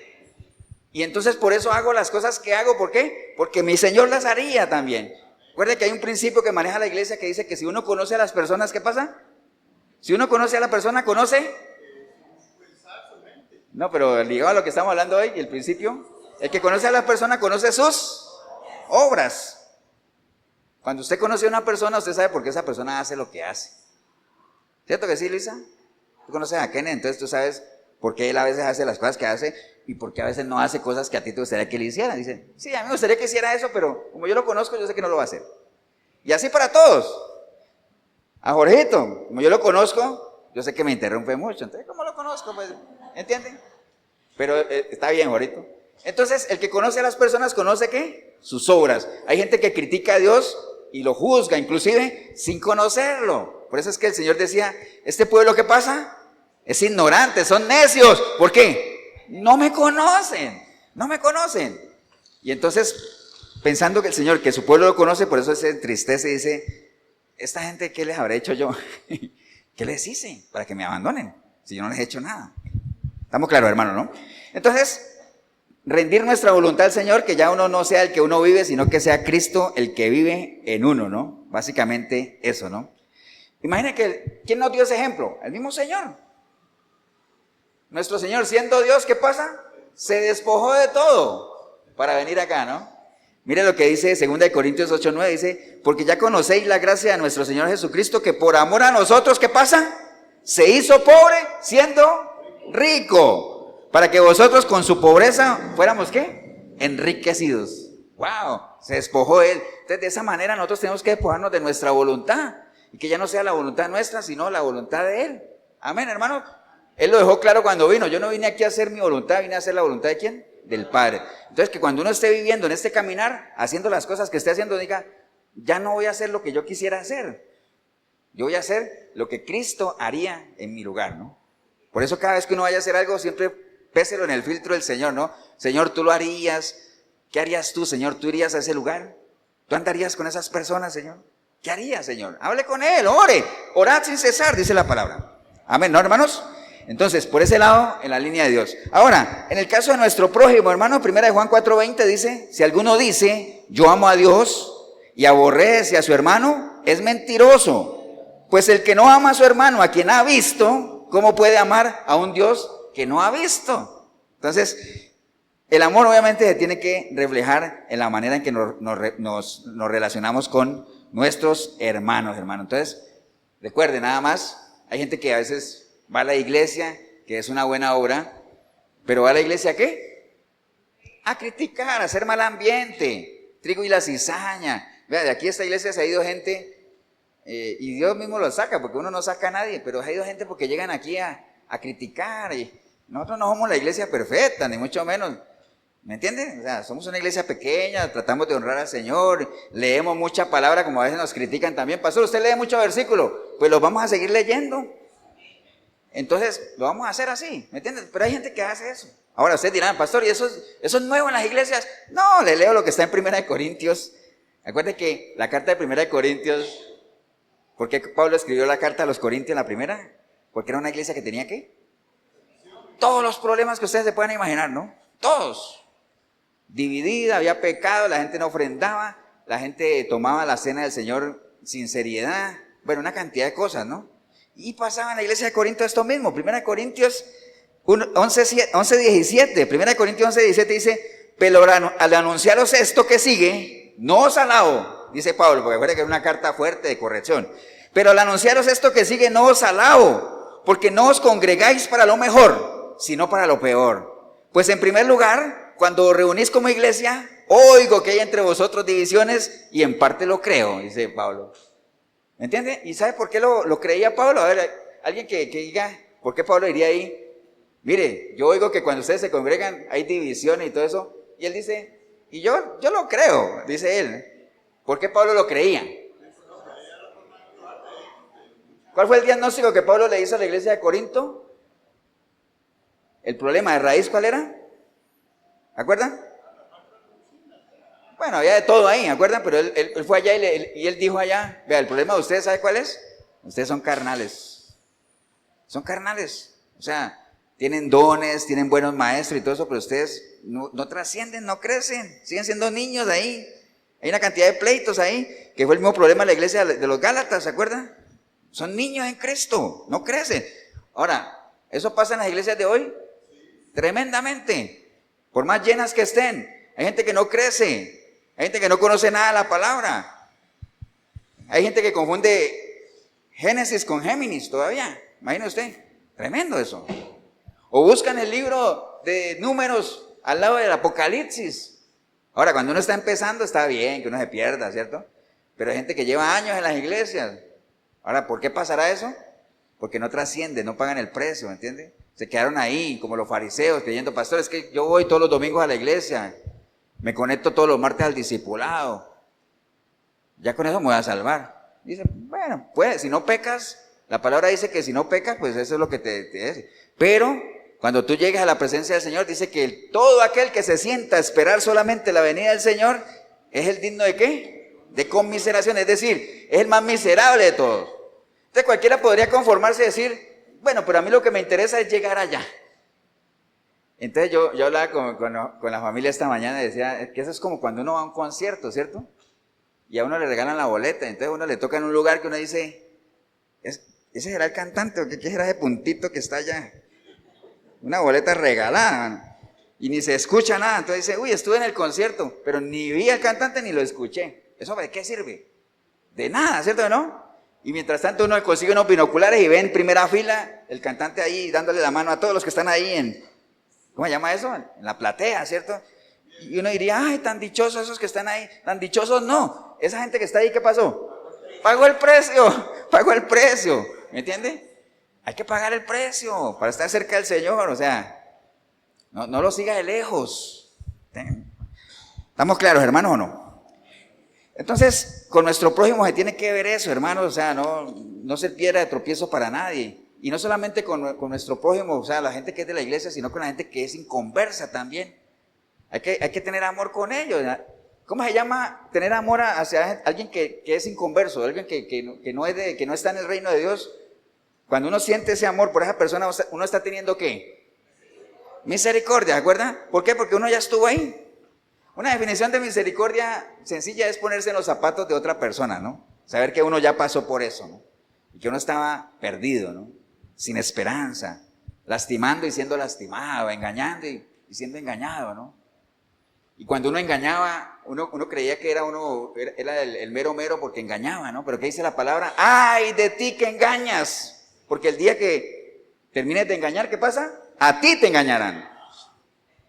Y entonces por eso hago las cosas que hago. ¿Por qué? Porque mi Señor las haría también. Recuerde que hay un principio que maneja la iglesia que dice que si uno conoce a las personas, ¿qué pasa? Si uno conoce a la persona, ¿conoce? No, pero ligado a lo que estamos hablando hoy, el principio, el que conoce a la persona conoce sus obras. Cuando usted conoce a una persona, usted sabe por qué esa persona hace lo que hace. ¿Cierto que sí, Luisa? Tú conoces a Kenneth, entonces tú sabes por qué él a veces hace las cosas que hace y por qué a veces no hace cosas que a ti te gustaría que él hiciera. Dice, sí, a mí me gustaría que hiciera eso, pero como yo lo conozco, yo sé que no lo va a hacer. Y así para todos. A Jorgito, como yo lo conozco, yo sé que me interrumpe mucho. Entonces, ¿cómo lo conozco? Pues, ¿entienden? Pero está bien, Jorgito. Entonces, el que conoce a las personas, ¿conoce qué? Sus obras. Hay gente que critica a Dios y lo juzga, inclusive sin conocerlo. Por eso es que el Señor decía, este pueblo, ¿qué pasa? Es ignorante, son necios. ¿Por qué? No me conocen, no me conocen. Y entonces, pensando que el Señor, que su pueblo lo conoce, por eso se entristece y dice, esta gente, ¿qué les habré hecho yo? ¿Qué les hice para que me abandonen? Si yo no les he hecho nada. Estamos claros, hermano, ¿no? Entonces, rendir nuestra voluntad al Señor, que ya uno no sea el que uno vive, sino que sea Cristo el que vive en uno, ¿no? Básicamente eso, ¿no? Imaginen que, ¿quién nos dio ese ejemplo? El mismo Señor. Nuestro Señor, siendo Dios, ¿qué pasa? Se despojó de todo para venir acá, ¿no? Mire lo que dice 2 Corintios 8:9, dice, porque ya conocéis la gracia de nuestro Señor Jesucristo, que por amor a nosotros, ¿qué pasa? Se hizo pobre siendo rico, para que vosotros con su pobreza fuéramos, ¿qué? Enriquecidos. ¡Wow! Se despojó Él. Entonces, de esa manera nosotros tenemos que despojarnos de nuestra voluntad, y que ya no sea la voluntad nuestra, sino la voluntad de Él. Amén, hermano. Él lo dejó claro cuando vino. Yo no vine aquí a hacer mi voluntad, vine a hacer la voluntad de ¿quién? Del Padre. Entonces, que cuando uno esté viviendo en este caminar, haciendo las cosas que esté haciendo, diga, ya no voy a hacer lo que yo quisiera hacer. Yo voy a hacer lo que Cristo haría en mi lugar, ¿no? Por eso cada vez que uno vaya a hacer algo, siempre péselo en el filtro del Señor, ¿no? Señor, tú lo harías. ¿Qué harías tú, Señor? ¿Tú irías a ese lugar? ¿Tú andarías con esas personas, Señor? ¿Qué harías, Señor? Hable con Él, ore. Orad sin cesar, dice la palabra. Amén, ¿no, hermanos? Entonces, por ese lado, en la línea de Dios. Ahora, en el caso de nuestro prójimo, hermano, 1 Juan 4:20 dice, si alguno dice, yo amo a Dios y aborrece a su hermano, es mentiroso. Pues el que no ama a su hermano, a quien ha visto, ¿cómo puede amar a un Dios que no ha visto? Entonces, el amor obviamente se tiene que reflejar en la manera en que nos relacionamos con nuestros hermanos. Entonces, recuerden nada más, hay gente que a veces va a la iglesia, que es una buena obra, pero ¿va a la iglesia a qué? A criticar, a hacer mal ambiente, trigo y la cizaña. Vea, de aquí a esta iglesia se ha ido gente, y Dios mismo lo saca, porque uno no saca a nadie, pero se ha ido gente porque llegan aquí a criticar, y nosotros no somos la iglesia perfecta, ni mucho menos, ¿me entienden? O sea, somos una iglesia pequeña, tratamos de honrar al Señor, leemos mucha palabra, como a veces nos critican también. Pastor, usted lee mucho versículo, pues los vamos a seguir leyendo. Entonces, lo vamos a hacer así, ¿me entiendes? Pero hay gente que hace eso. Ahora ustedes dirán, pastor, ¿y eso es nuevo en las iglesias? No, le leo lo que está en 1 Corintios. Acuérdense que la carta de 1 Corintios, ¿por qué Pablo escribió la carta a los Corintios en la primera? Porque era una iglesia que tenía ¿qué? Todos los problemas que ustedes se puedan imaginar, ¿no? Todos. Dividida, había pecado, la gente no ofrendaba, la gente tomaba la cena del Señor sin seriedad. Bueno, una cantidad de cosas, ¿no? Y pasaba en la iglesia de Corinto esto mismo. 1 Corintios 11:17. 1 Corintios 11:17 dice, pero al anunciaros esto que sigue, no os alabo, dice Pablo, porque recuerda que es una carta fuerte de corrección. Pero al anunciaros esto que sigue, no os alabo, porque no os congregáis para lo mejor, sino para lo peor. Pues en primer lugar, cuando os reunís como iglesia, oigo que hay entre vosotros divisiones, y en parte lo creo, dice Pablo. ¿Me entiende? ¿Y sabe por qué lo creía Pablo? A ver, alguien que diga, ¿por qué Pablo iría ahí? Mire, yo oigo que cuando ustedes se congregan hay divisiones y todo eso. Y él dice, y yo lo creo, dice él. ¿Por qué Pablo lo creía? ¿Cuál fue el diagnóstico que Pablo le hizo a la iglesia de Corinto? ¿El problema de raíz cuál era? ¿Acuerdan? Bueno, había de todo ahí, ¿acuerdan? Pero él fue allá y él dijo allá, vea, el problema de ustedes, ¿sabe cuál es? Ustedes son carnales. Son carnales. O sea, tienen dones, tienen buenos maestros y todo eso, pero ustedes no trascienden, no crecen. Siguen siendo niños ahí. Hay una cantidad de pleitos ahí, que fue el mismo problema de la iglesia de los Gálatas, ¿se acuerdan? Son niños en Cristo, no crecen. Ahora, ¿eso pasa en las iglesias de hoy? Tremendamente. Por más llenas que estén, hay gente que no crece, hay gente que no conoce nada de la palabra. Hay gente que confunde Génesis con Géminis todavía. Imagine usted, tremendo eso. O buscan el libro de Números al lado del Apocalipsis. Ahora, cuando uno está empezando, está bien que uno se pierda, ¿cierto? Pero hay gente que lleva años en las iglesias. Ahora, ¿por qué pasará eso? Porque no trascienden, no pagan el precio, ¿me entiende? Se quedaron ahí, como los fariseos, creyendo, pastor, es que yo voy todos los domingos a la iglesia, me conecto todos los martes al discipulado. Ya con eso me voy a salvar. Dice, bueno, pues, si no pecas, la palabra dice que si no pecas, pues eso es lo que te dice. Pero cuando tú llegues a la presencia del Señor, dice que todo aquel que se sienta a esperar solamente la venida del Señor, es el digno ¿de qué? De conmiseración, es decir, es el más miserable de todos. Entonces cualquiera podría conformarse y decir, bueno, pero a mí lo que me interesa es llegar allá. Entonces yo hablaba con la familia esta mañana y decía, que eso es como cuando uno va a un concierto, ¿cierto? Y a uno le regalan la boleta, entonces a uno le toca en un lugar que uno dice, ¿ese será el cantante o qué será ese puntito que está allá? Una boleta regalada, y ni se escucha nada. Entonces dice, uy, estuve en el concierto, pero ni vi al cantante ni lo escuché. ¿Eso de qué sirve? De nada, ¿cierto o no? Y mientras tanto uno consigue unos binoculares y ve en primera fila el cantante ahí dándole la mano a todos los que están ahí en, ¿cómo se llama eso? En la platea, ¿cierto? Y uno diría, ay, tan dichosos esos que están ahí. Tan dichosos no. Esa gente que está ahí, ¿qué pasó? Pagó el precio, ¿me entiende? Hay que pagar el precio para estar cerca del Señor, o sea, no lo siga de lejos. ¿Estamos claros, hermanos, o no? Entonces, con nuestro prójimo se tiene que ver eso, hermanos, o sea, no ser piedra de tropiezo para nadie. Y no solamente con nuestro prójimo, o sea, la gente que es de la iglesia, sino con la gente que es inconversa también. Hay que tener amor con ellos. ¿Cómo se llama tener amor hacia alguien que es inconverso, alguien que no está en el reino de Dios? Cuando uno siente ese amor por esa persona, uno está teniendo ¿qué? Misericordia, ¿de acuerdo? ¿Por qué? Porque uno ya estuvo ahí. Una definición de misericordia sencilla es ponerse en los zapatos de otra persona, ¿no? Saber que uno ya pasó por eso, ¿no? Y que uno estaba perdido, ¿no? Sin esperanza, lastimando y siendo lastimado, engañando y siendo engañado, ¿no? Y cuando uno engañaba, uno creía que era el mero mero porque engañaba, ¿no? Pero ¿qué dice la palabra? ¡Ay de ti que engañas! Porque el día que termines de engañar, ¿qué pasa? A ti te engañarán.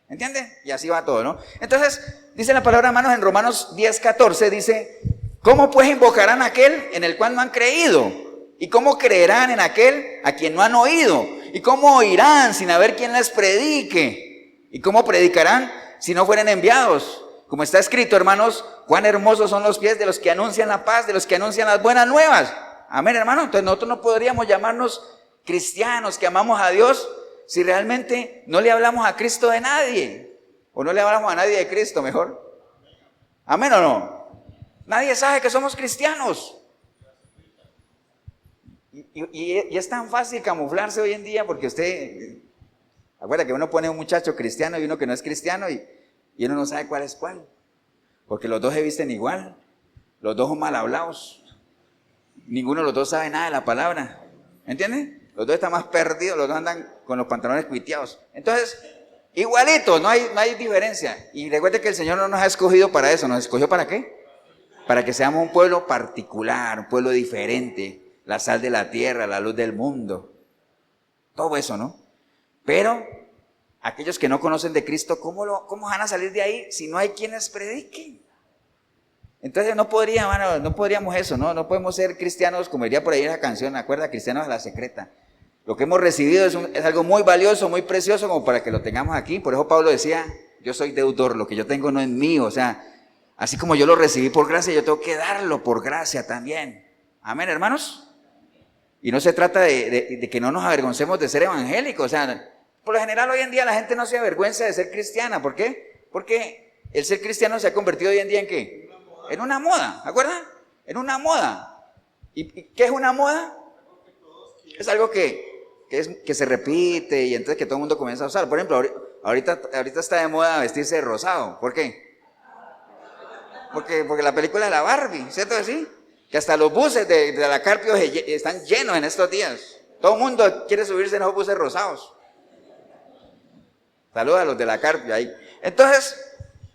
¿Entiendes? Y así va todo, ¿no? Entonces, dice la palabra, hermanos, en Romanos 10:14, dice, ¿cómo pues invocarán a aquel en el cual no han creído? ¿Y cómo creerán en aquel a quien no han oído? ¿Y cómo oirán sin haber quien les predique? ¿Y cómo predicarán si no fueren enviados? Como está escrito, hermanos, cuán hermosos son los pies de los que anuncian la paz, de los que anuncian las buenas nuevas. Amén, hermano. Entonces nosotros no podríamos llamarnos cristianos que amamos a Dios si realmente no le hablamos a Cristo de nadie. O no le hablamos a nadie de Cristo, mejor. Amén o no. Nadie sabe que somos cristianos. Y es tan fácil camuflarse hoy en día porque usted, acuerda que uno pone un muchacho cristiano y uno que no es cristiano y uno no sabe cuál es cuál. Porque los dos se visten igual, los dos son mal hablados. Ninguno de los dos sabe nada de la palabra, ¿entiendes? Los dos están más perdidos, los dos andan con los pantalones cuiteados. Entonces, igualitos, no hay diferencia. Y recuerde que el Señor no nos ha escogido para eso, ¿nos escogió para qué? Para que seamos un pueblo particular, un pueblo diferente, la sal de la tierra, la luz del mundo. Todo eso, ¿no? Pero aquellos que no conocen de Cristo, ¿cómo van a salir de ahí si no hay quienes prediquen? Entonces no podríamos eso, no podemos ser cristianos, como diría por ahí esa canción, ¿acuerda? Cristianos a la secreta. Lo que hemos recibido es algo muy valioso, muy precioso, como para que lo tengamos aquí. Por eso Pablo decía, yo soy deudor, lo que yo tengo no es mío. O sea, así como yo lo recibí por gracia, yo tengo que darlo por gracia también. Amén, hermanos. Y no se trata de que no nos avergoncemos de ser evangélicos. O sea, por lo general hoy en día la gente no se avergüenza de ser cristiana. ¿Por qué? Porque el ser cristiano se ha convertido hoy en día ¿en qué? En una moda, ¿acuerdan? En una moda. ¿Y qué es una moda? Es algo que se repite y entonces que todo el mundo comienza a usar. Por ejemplo, ahorita está de moda vestirse de rosado. ¿Por qué? Porque la película de la Barbie, ¿cierto que sí? Que hasta los buses de la Carpio están llenos en estos días. Todo el mundo quiere subirse en esos buses rosados. Saludos a los de la Carpio ahí. Entonces,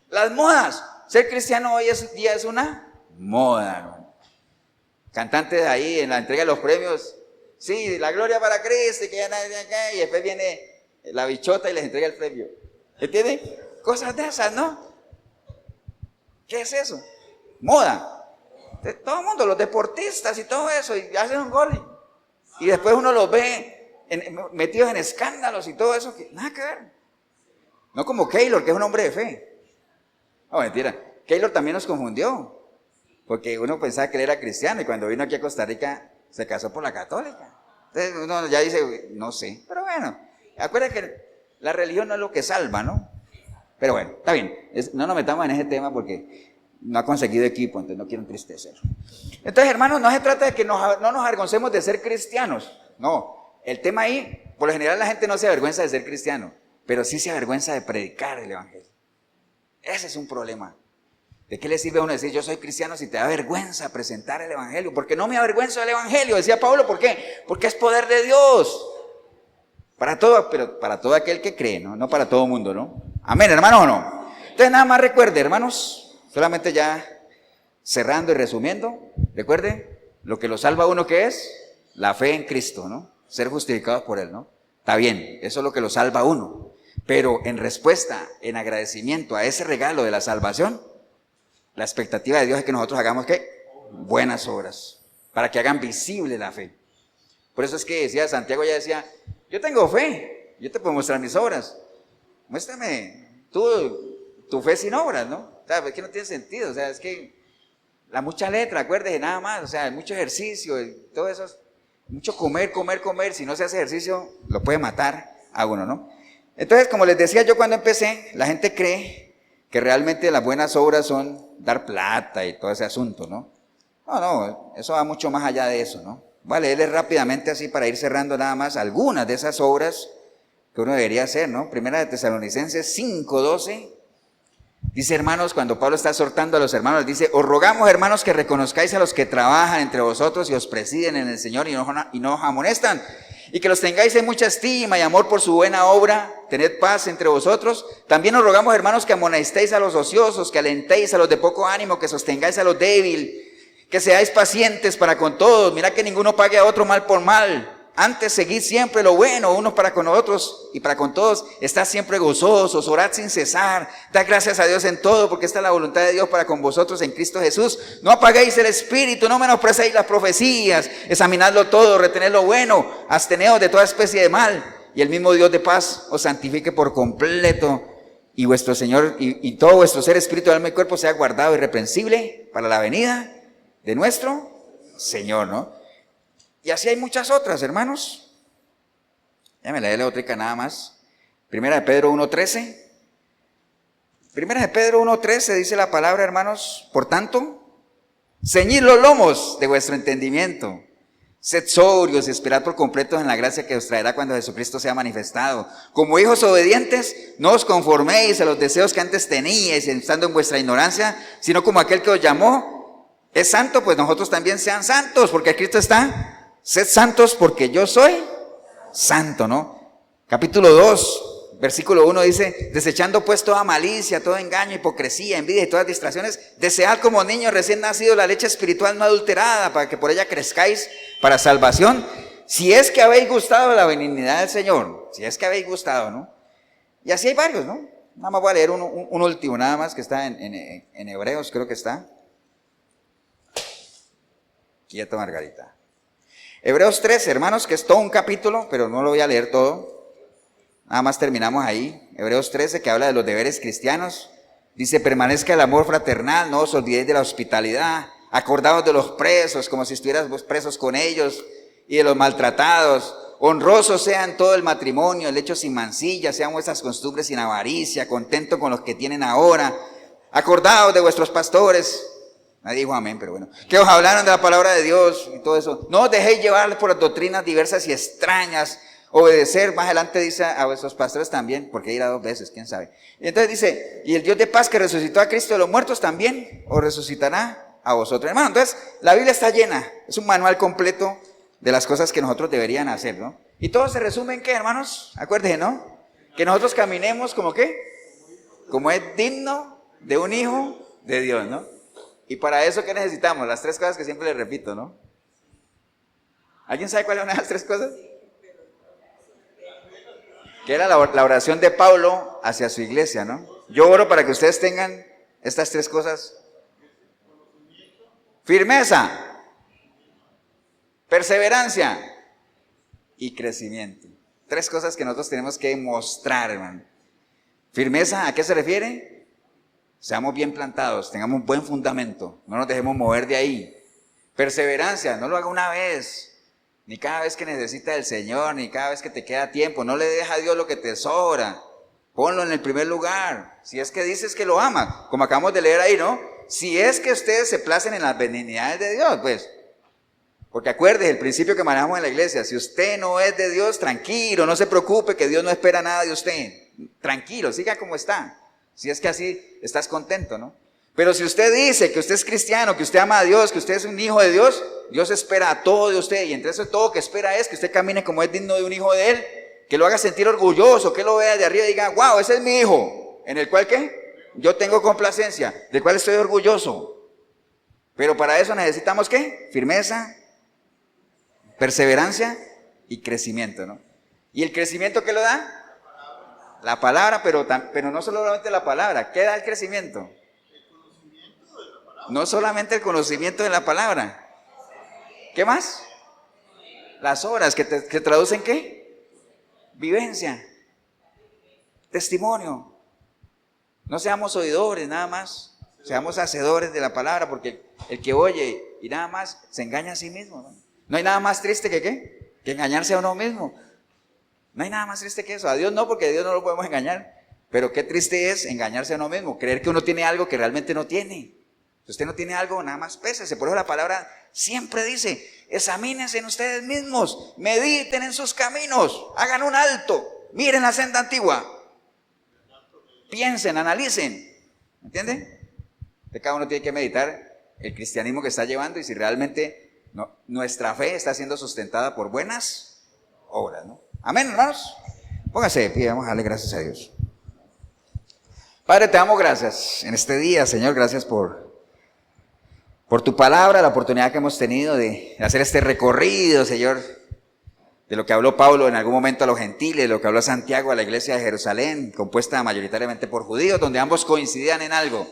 las modas. Ser cristiano hoy día es una moda, ¿no? Cantantes ahí en la entrega de los premios. Sí, la gloria para Cristo, y después viene la bichota y les entrega el premio. ¿Entienden? Cosas de esas, ¿no? ¿Qué es eso? Moda. Todo el mundo, los deportistas y todo eso, y hacen un gol. Y después uno los ve metidos en escándalos y todo eso, que nada que ver. No como Keylor, que es un hombre de fe. No, mentira. Keylor también nos confundió. Porque uno pensaba que él era cristiano y cuando vino aquí a Costa Rica se casó por la católica. Entonces uno ya dice, no sé. Pero bueno, acuérdense que la religión no es lo que salva, ¿no? Pero bueno, está bien. No nos metamos en ese tema porque no ha conseguido equipo, entonces no quiero entristecer. Entonces, hermanos, no se trata de que no nos avergoncemos de ser cristianos. No, el tema ahí, por lo general la gente no se avergüenza de ser cristiano, pero sí se avergüenza de predicar el evangelio. Ese es un problema. ¿De qué le sirve a uno decir yo soy cristiano si te da vergüenza presentar el evangelio? Porque no me avergüenzo del evangelio, decía Pablo. ¿Por qué? Porque es poder de Dios. Para todo, pero para todo aquel que cree, ¿no? No para todo el mundo, ¿no? Amén, hermanos, ¿o no? Entonces nada más recuerde, hermanos, solamente ya cerrando y resumiendo, recuerde lo que lo salva a uno, que es la fe en Cristo, ¿no? Ser justificados por Él, ¿no? Está bien, eso es lo que lo salva a uno. Pero en respuesta, en agradecimiento a ese regalo de la salvación, la expectativa de Dios es que nosotros hagamos, ¿qué? Buenas obras, para que hagan visible la fe. Por eso es que decía Santiago, ya decía, yo tengo fe, yo te puedo mostrar mis obras. Muéstrame tu fe sin obras, ¿no? O sea, es que no tiene sentido, o sea, es que la mucha letra, acuérdese, nada más, o sea, mucho ejercicio, y todo eso, mucho comer, si no se hace ejercicio, lo puede matar a uno, ¿no? Entonces, como les decía yo cuando empecé, la gente cree que realmente las buenas obras son dar plata y todo ese asunto, ¿no? No, eso va mucho más allá de eso, ¿no? Voy a leerles rápidamente así para ir cerrando nada más algunas de esas obras que uno debería hacer, ¿no? Primera de Tesalonicenses 5:12, dice, hermanos, cuando Pablo está exhortando a los hermanos, dice, os rogamos, hermanos, que reconozcáis a los que trabajan entre vosotros y os presiden en el Señor y no os amonestan, y que los tengáis en mucha estima y amor por su buena obra, tened paz entre vosotros. También os rogamos, hermanos, que amonestéis a los ociosos, que alentéis a los de poco ánimo, que sostengáis a los débiles, que seáis pacientes para con todos. Mira que ninguno pague a otro mal por mal. Antes seguid siempre lo bueno, unos para con otros y para con todos. Estad siempre gozosos, orad sin cesar. Dad gracias a Dios en todo, porque esta es la voluntad de Dios para con vosotros en Cristo Jesús. No apaguéis el espíritu, no menosprecéis las profecías. Examinadlo todo, retened lo bueno, absteneos de toda especie de mal. Y el mismo Dios de paz os santifique por completo. Y vuestro Señor, y todo vuestro ser, espíritu, alma y cuerpo sea guardado irreprensible para la venida de nuestro Señor, ¿no? Y así hay muchas otras, hermanos. Déjame leerle otra nada más. Primera de Pedro 1:13. Primera de Pedro 1:13 dice la palabra, hermanos, por tanto, ceñid los lomos de vuestro entendimiento. Sed sobrios y esperad por completo en la gracia que os traerá cuando Jesucristo sea manifestado. Como hijos obedientes, no os conforméis a los deseos que antes teníais, estando en vuestra ignorancia, sino como aquel que os llamó es santo, pues nosotros también sean santos, porque Cristo está. Sed santos porque yo soy santo, ¿no? Capítulo 2, versículo 1 dice, desechando pues toda malicia, todo engaño, hipocresía, envidia y todas distracciones, desead como niños recién nacidos la leche espiritual no adulterada, para que por ella crezcáis para salvación, si es que habéis gustado de la benignidad del Señor, si es que habéis gustado, ¿no? Y así hay varios, ¿no? Nada más voy a leer un último, nada más, que está en Hebreos, creo que está. Quieto, Margarita. Hebreos 13, hermanos, que es todo un capítulo, pero no lo voy a leer todo. Nada más terminamos ahí. Hebreos 13, que habla de los deberes cristianos. Dice, permanezca el amor fraternal, no os olvidéis de la hospitalidad. Acordaos de los presos, como si estuvieras vos presos con ellos, y de los maltratados. Honrosos sean todo el matrimonio, el hecho sin mancilla, sean vuestras costumbres sin avaricia, contento con los que tienen ahora. Acordaos de vuestros pastores. Nadie dijo amén, pero bueno. Que os hablaron de la palabra de Dios y todo eso. No os dejéis llevar por las doctrinas diversas y extrañas. Obedecer, más adelante dice a vuestros pastores también, porque irá 2 veces, quién sabe. Y entonces dice, y el Dios de paz que resucitó a Cristo de los muertos también os resucitará a vosotros. Hermano, entonces la Biblia está llena, es un manual completo de las cosas que nosotros deberían hacer, ¿no? Y todo se resume en ¿qué, hermanos? Acuérdense, ¿no? Que nosotros caminemos como ¿qué? Como es digno de un hijo de Dios, ¿no? Y para eso, ¿qué necesitamos? Las 3 cosas que siempre les repito, ¿no? ¿Alguien sabe cuáles son esas 3 cosas? Que era la oración de Pablo hacia su iglesia, ¿no? Yo oro para que ustedes tengan estas 3 cosas. Firmeza, perseverancia y crecimiento. 3 cosas que nosotros tenemos que mostrar, hermano. Firmeza, ¿a qué se refiere? Seamos bien plantados, tengamos un buen fundamento, no nos dejemos mover de ahí. Perseverancia, no lo haga una vez. Ni cada vez que necesita el Señor, ni cada vez que te queda tiempo. No le deja a Dios lo que te sobra. Ponlo en el primer lugar. Si es que dices que lo ama, como acabamos de leer ahí, ¿no? Si es que ustedes se placen en las benignidades de Dios, pues. Porque acuerde el principio que manejamos en la iglesia. Si usted no es de Dios, tranquilo, no se preocupe que Dios no espera nada de usted. Tranquilo, siga como está. Si es que así estás contento, ¿no? Pero si usted dice que usted es cristiano, que usted ama a Dios, que usted es un hijo de Dios, Dios espera todo de usted. Y entre eso todo que espera es que usted camine como es digno de un hijo de Él, que lo haga sentir orgulloso, que lo vea de arriba y diga, wow, ese es mi hijo, en el cual ¿qué? Yo tengo complacencia, del cual estoy orgulloso. Pero para eso necesitamos ¿qué? Firmeza, perseverancia y crecimiento, ¿no? ¿Y el crecimiento qué lo da? La palabra, pero no solamente la palabra. ¿Qué da el crecimiento? No solamente el conocimiento de la palabra. ¿Qué más? Las obras que traducen ¿qué? Vivencia, testimonio. No seamos oidores nada más, seamos hacedores de la palabra, porque el que oye y nada más se engaña a sí mismo, ¿no? No hay nada más triste que ¿qué? Que engañarse a uno mismo. No hay nada más triste que eso. A Dios no, porque a Dios no lo podemos engañar. Pero qué triste es engañarse a uno mismo, creer que uno tiene algo que realmente no tiene. Si usted no tiene algo, nada más pésese. Por eso la palabra siempre dice, examínense en ustedes mismos, mediten en sus caminos, hagan un alto, miren la senda antigua, piensen, analicen, ¿entienden? Cada uno tiene que meditar el cristianismo que está llevando y si realmente nuestra fe está siendo sustentada por buenas obras, ¿no? Amén, hermanos. Póngase de pie, vamos a darle gracias a Dios. Padre, te damos gracias en este día, Señor, gracias por tu palabra, la oportunidad que hemos tenido de hacer este recorrido, Señor, de lo que habló Pablo en algún momento a los gentiles, de lo que habló Santiago a la iglesia de Jerusalén, compuesta mayoritariamente por judíos, donde ambos coincidían en algo.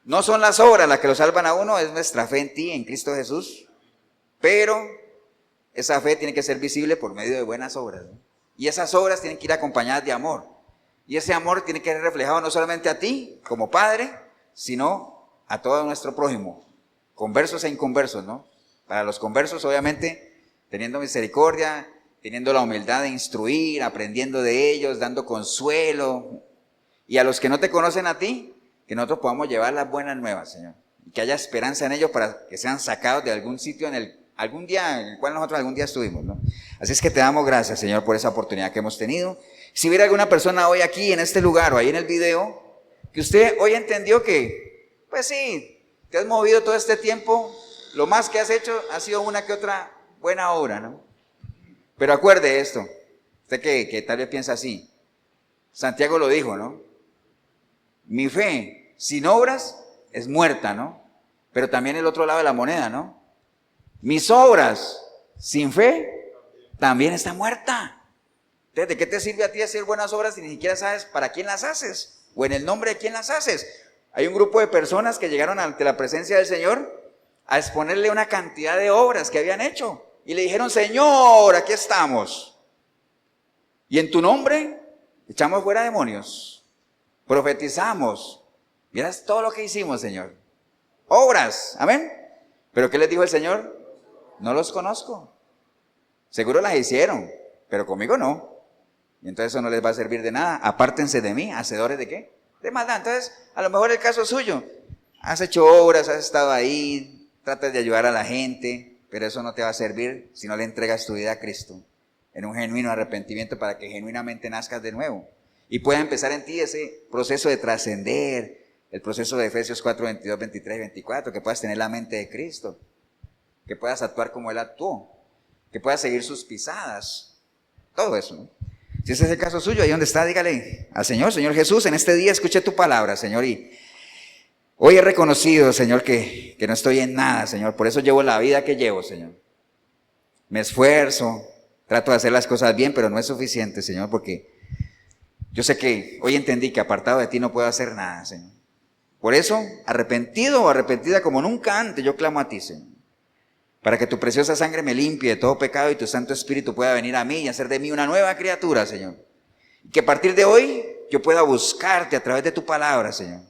No son las obras las que lo salvan a uno, es nuestra fe en ti, en Cristo Jesús, pero esa fe tiene que ser visible por medio de buenas obras, ¿no? Y esas obras tienen que ir acompañadas de amor, y ese amor tiene que ser reflejado no solamente a ti, como Padre, sino a todo nuestro prójimo, conversos e inconversos, ¿no? Para los conversos, obviamente, teniendo misericordia, teniendo la humildad de instruir, aprendiendo de ellos, dando consuelo. Y a los que no te conocen a ti, que nosotros podamos llevar las buenas nuevas, Señor. Y que haya esperanza en ellos para que sean sacados de algún sitio algún día en el cual nosotros algún día estuvimos, ¿no? Así es que te damos gracias, Señor, por esa oportunidad que hemos tenido. Si hubiera alguna persona hoy aquí en este lugar o ahí en el video, que usted hoy entendió que, pues sí, te has movido todo este tiempo, lo más que has hecho ha sido una que otra buena obra, ¿no? Pero acuerde esto, usted que tal vez piensa así, Santiago lo dijo, ¿no? Mi fe sin obras es muerta, ¿no? Pero también el otro lado de la moneda, ¿no? Mis obras sin fe también está muerta. Entonces, ¿de qué te sirve a ti hacer buenas obras si ni siquiera sabes para quién las haces? O en el nombre de quién las haces. Hay un grupo de personas que llegaron ante la presencia del Señor a exponerle una cantidad de obras que habían hecho. Y le dijeron, Señor, aquí estamos. Y en tu nombre echamos fuera demonios. Profetizamos. Miras todo lo que hicimos, Señor. Obras, amén. ¿Pero qué les dijo el Señor? No los conozco. Seguro las hicieron, pero conmigo no. Y entonces eso no les va a servir de nada. Apártense de mí, hacedores de ¿qué? De maldad. Entonces, a lo mejor el caso suyo. Has hecho obras, has estado ahí, tratas de ayudar a la gente, pero eso no te va a servir si no le entregas tu vida a Cristo en un genuino arrepentimiento para que genuinamente nazcas de nuevo y pueda empezar en ti ese proceso de trascender, el proceso de Efesios 4, 22, 23 y 24, que puedas tener la mente de Cristo, que puedas actuar como Él actuó, que puedas seguir sus pisadas, todo eso, ¿no? Si ese es el caso suyo, ahí donde está, dígale al Señor: Señor Jesús, en este día escuché tu palabra, Señor, y hoy he reconocido, Señor, que no estoy en nada, Señor, por eso llevo la vida que llevo, Señor. Me esfuerzo, trato de hacer las cosas bien, pero no es suficiente, Señor, porque yo sé que hoy entendí que apartado de ti no puedo hacer nada, Señor. Por eso, arrepentido o arrepentida como nunca antes, yo clamo a ti, Señor, para que tu preciosa sangre me limpie de todo pecado y tu Santo Espíritu pueda venir a mí y hacer de mí una nueva criatura, Señor. Y que a partir de hoy yo pueda buscarte a través de tu palabra, Señor.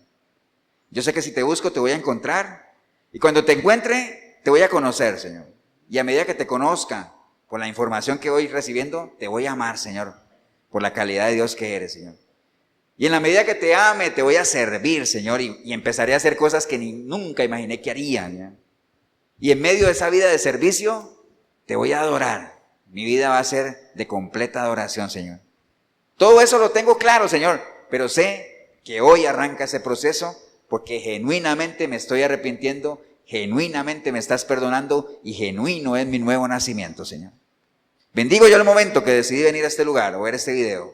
Yo sé que si te busco te voy a encontrar, y cuando te encuentre te voy a conocer, Señor. Y a medida que te conozca, por la información que voy recibiendo, te voy a amar, Señor, por la calidad de Dios que eres, Señor. Y en la medida que te ame, te voy a servir, Señor, y empezaré a hacer cosas que nunca imaginé que haría, ¿ya? Y en medio de esa vida de servicio, te voy a adorar. Mi vida va a ser de completa adoración, Señor. Todo eso lo tengo claro, Señor, pero sé que hoy arranca ese proceso porque genuinamente me estoy arrepintiendo, genuinamente me estás perdonando y genuino es mi nuevo nacimiento, Señor. Bendigo yo el momento que decidí venir a este lugar o ver este video,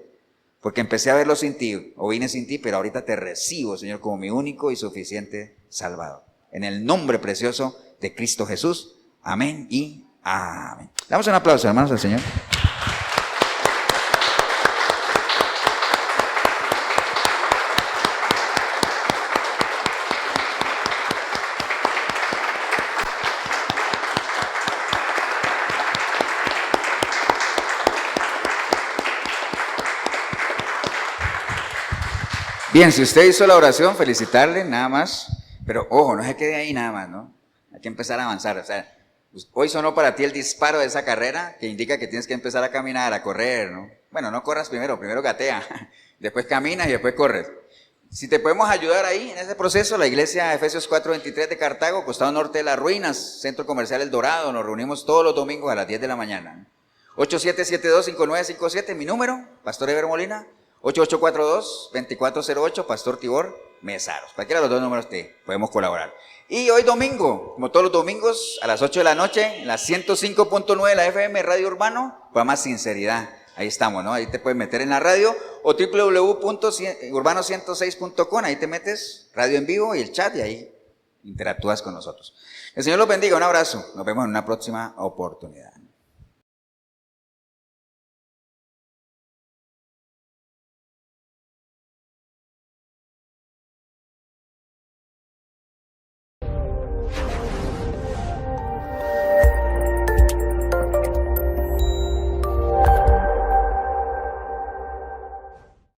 porque empecé a verlo sin ti o vine sin ti, pero ahorita te recibo, Señor, como mi único y suficiente Salvador. En el nombre precioso de Cristo Jesús. Amén y amén. Damos un aplauso, hermanos, al Señor. Bien, si usted hizo la oración, felicitarle, nada más. Pero ojo, no se quede ahí nada más, ¿no? Hay que empezar a avanzar. O sea, hoy sonó para ti el disparo de esa carrera que indica que tienes que empezar a caminar, a correr, ¿no? Bueno, no corras primero gatea, después caminas y después corres. Si te podemos ayudar ahí en ese proceso, la iglesia Efesios 4:23 de Cartago, costado norte de las ruinas, Centro Comercial El Dorado, nos reunimos todos los domingos a las 10 de la mañana. 8772-5957, mi número, Pastor Eber Molina. 8842-2408, Pastor Tibor Mesaros. Cualquiera de los dos números te podemos colaborar. Y hoy domingo, como todos los domingos, a las 8 de la noche, en la 105.9 de la FM Radio Urbano, para más sinceridad. Ahí estamos, ¿no? Ahí te puedes meter en la radio o www.urbano106.com, ahí te metes, radio en vivo y el chat y ahí interactúas con nosotros. El Señor los bendiga, un abrazo. Nos vemos en una próxima oportunidad.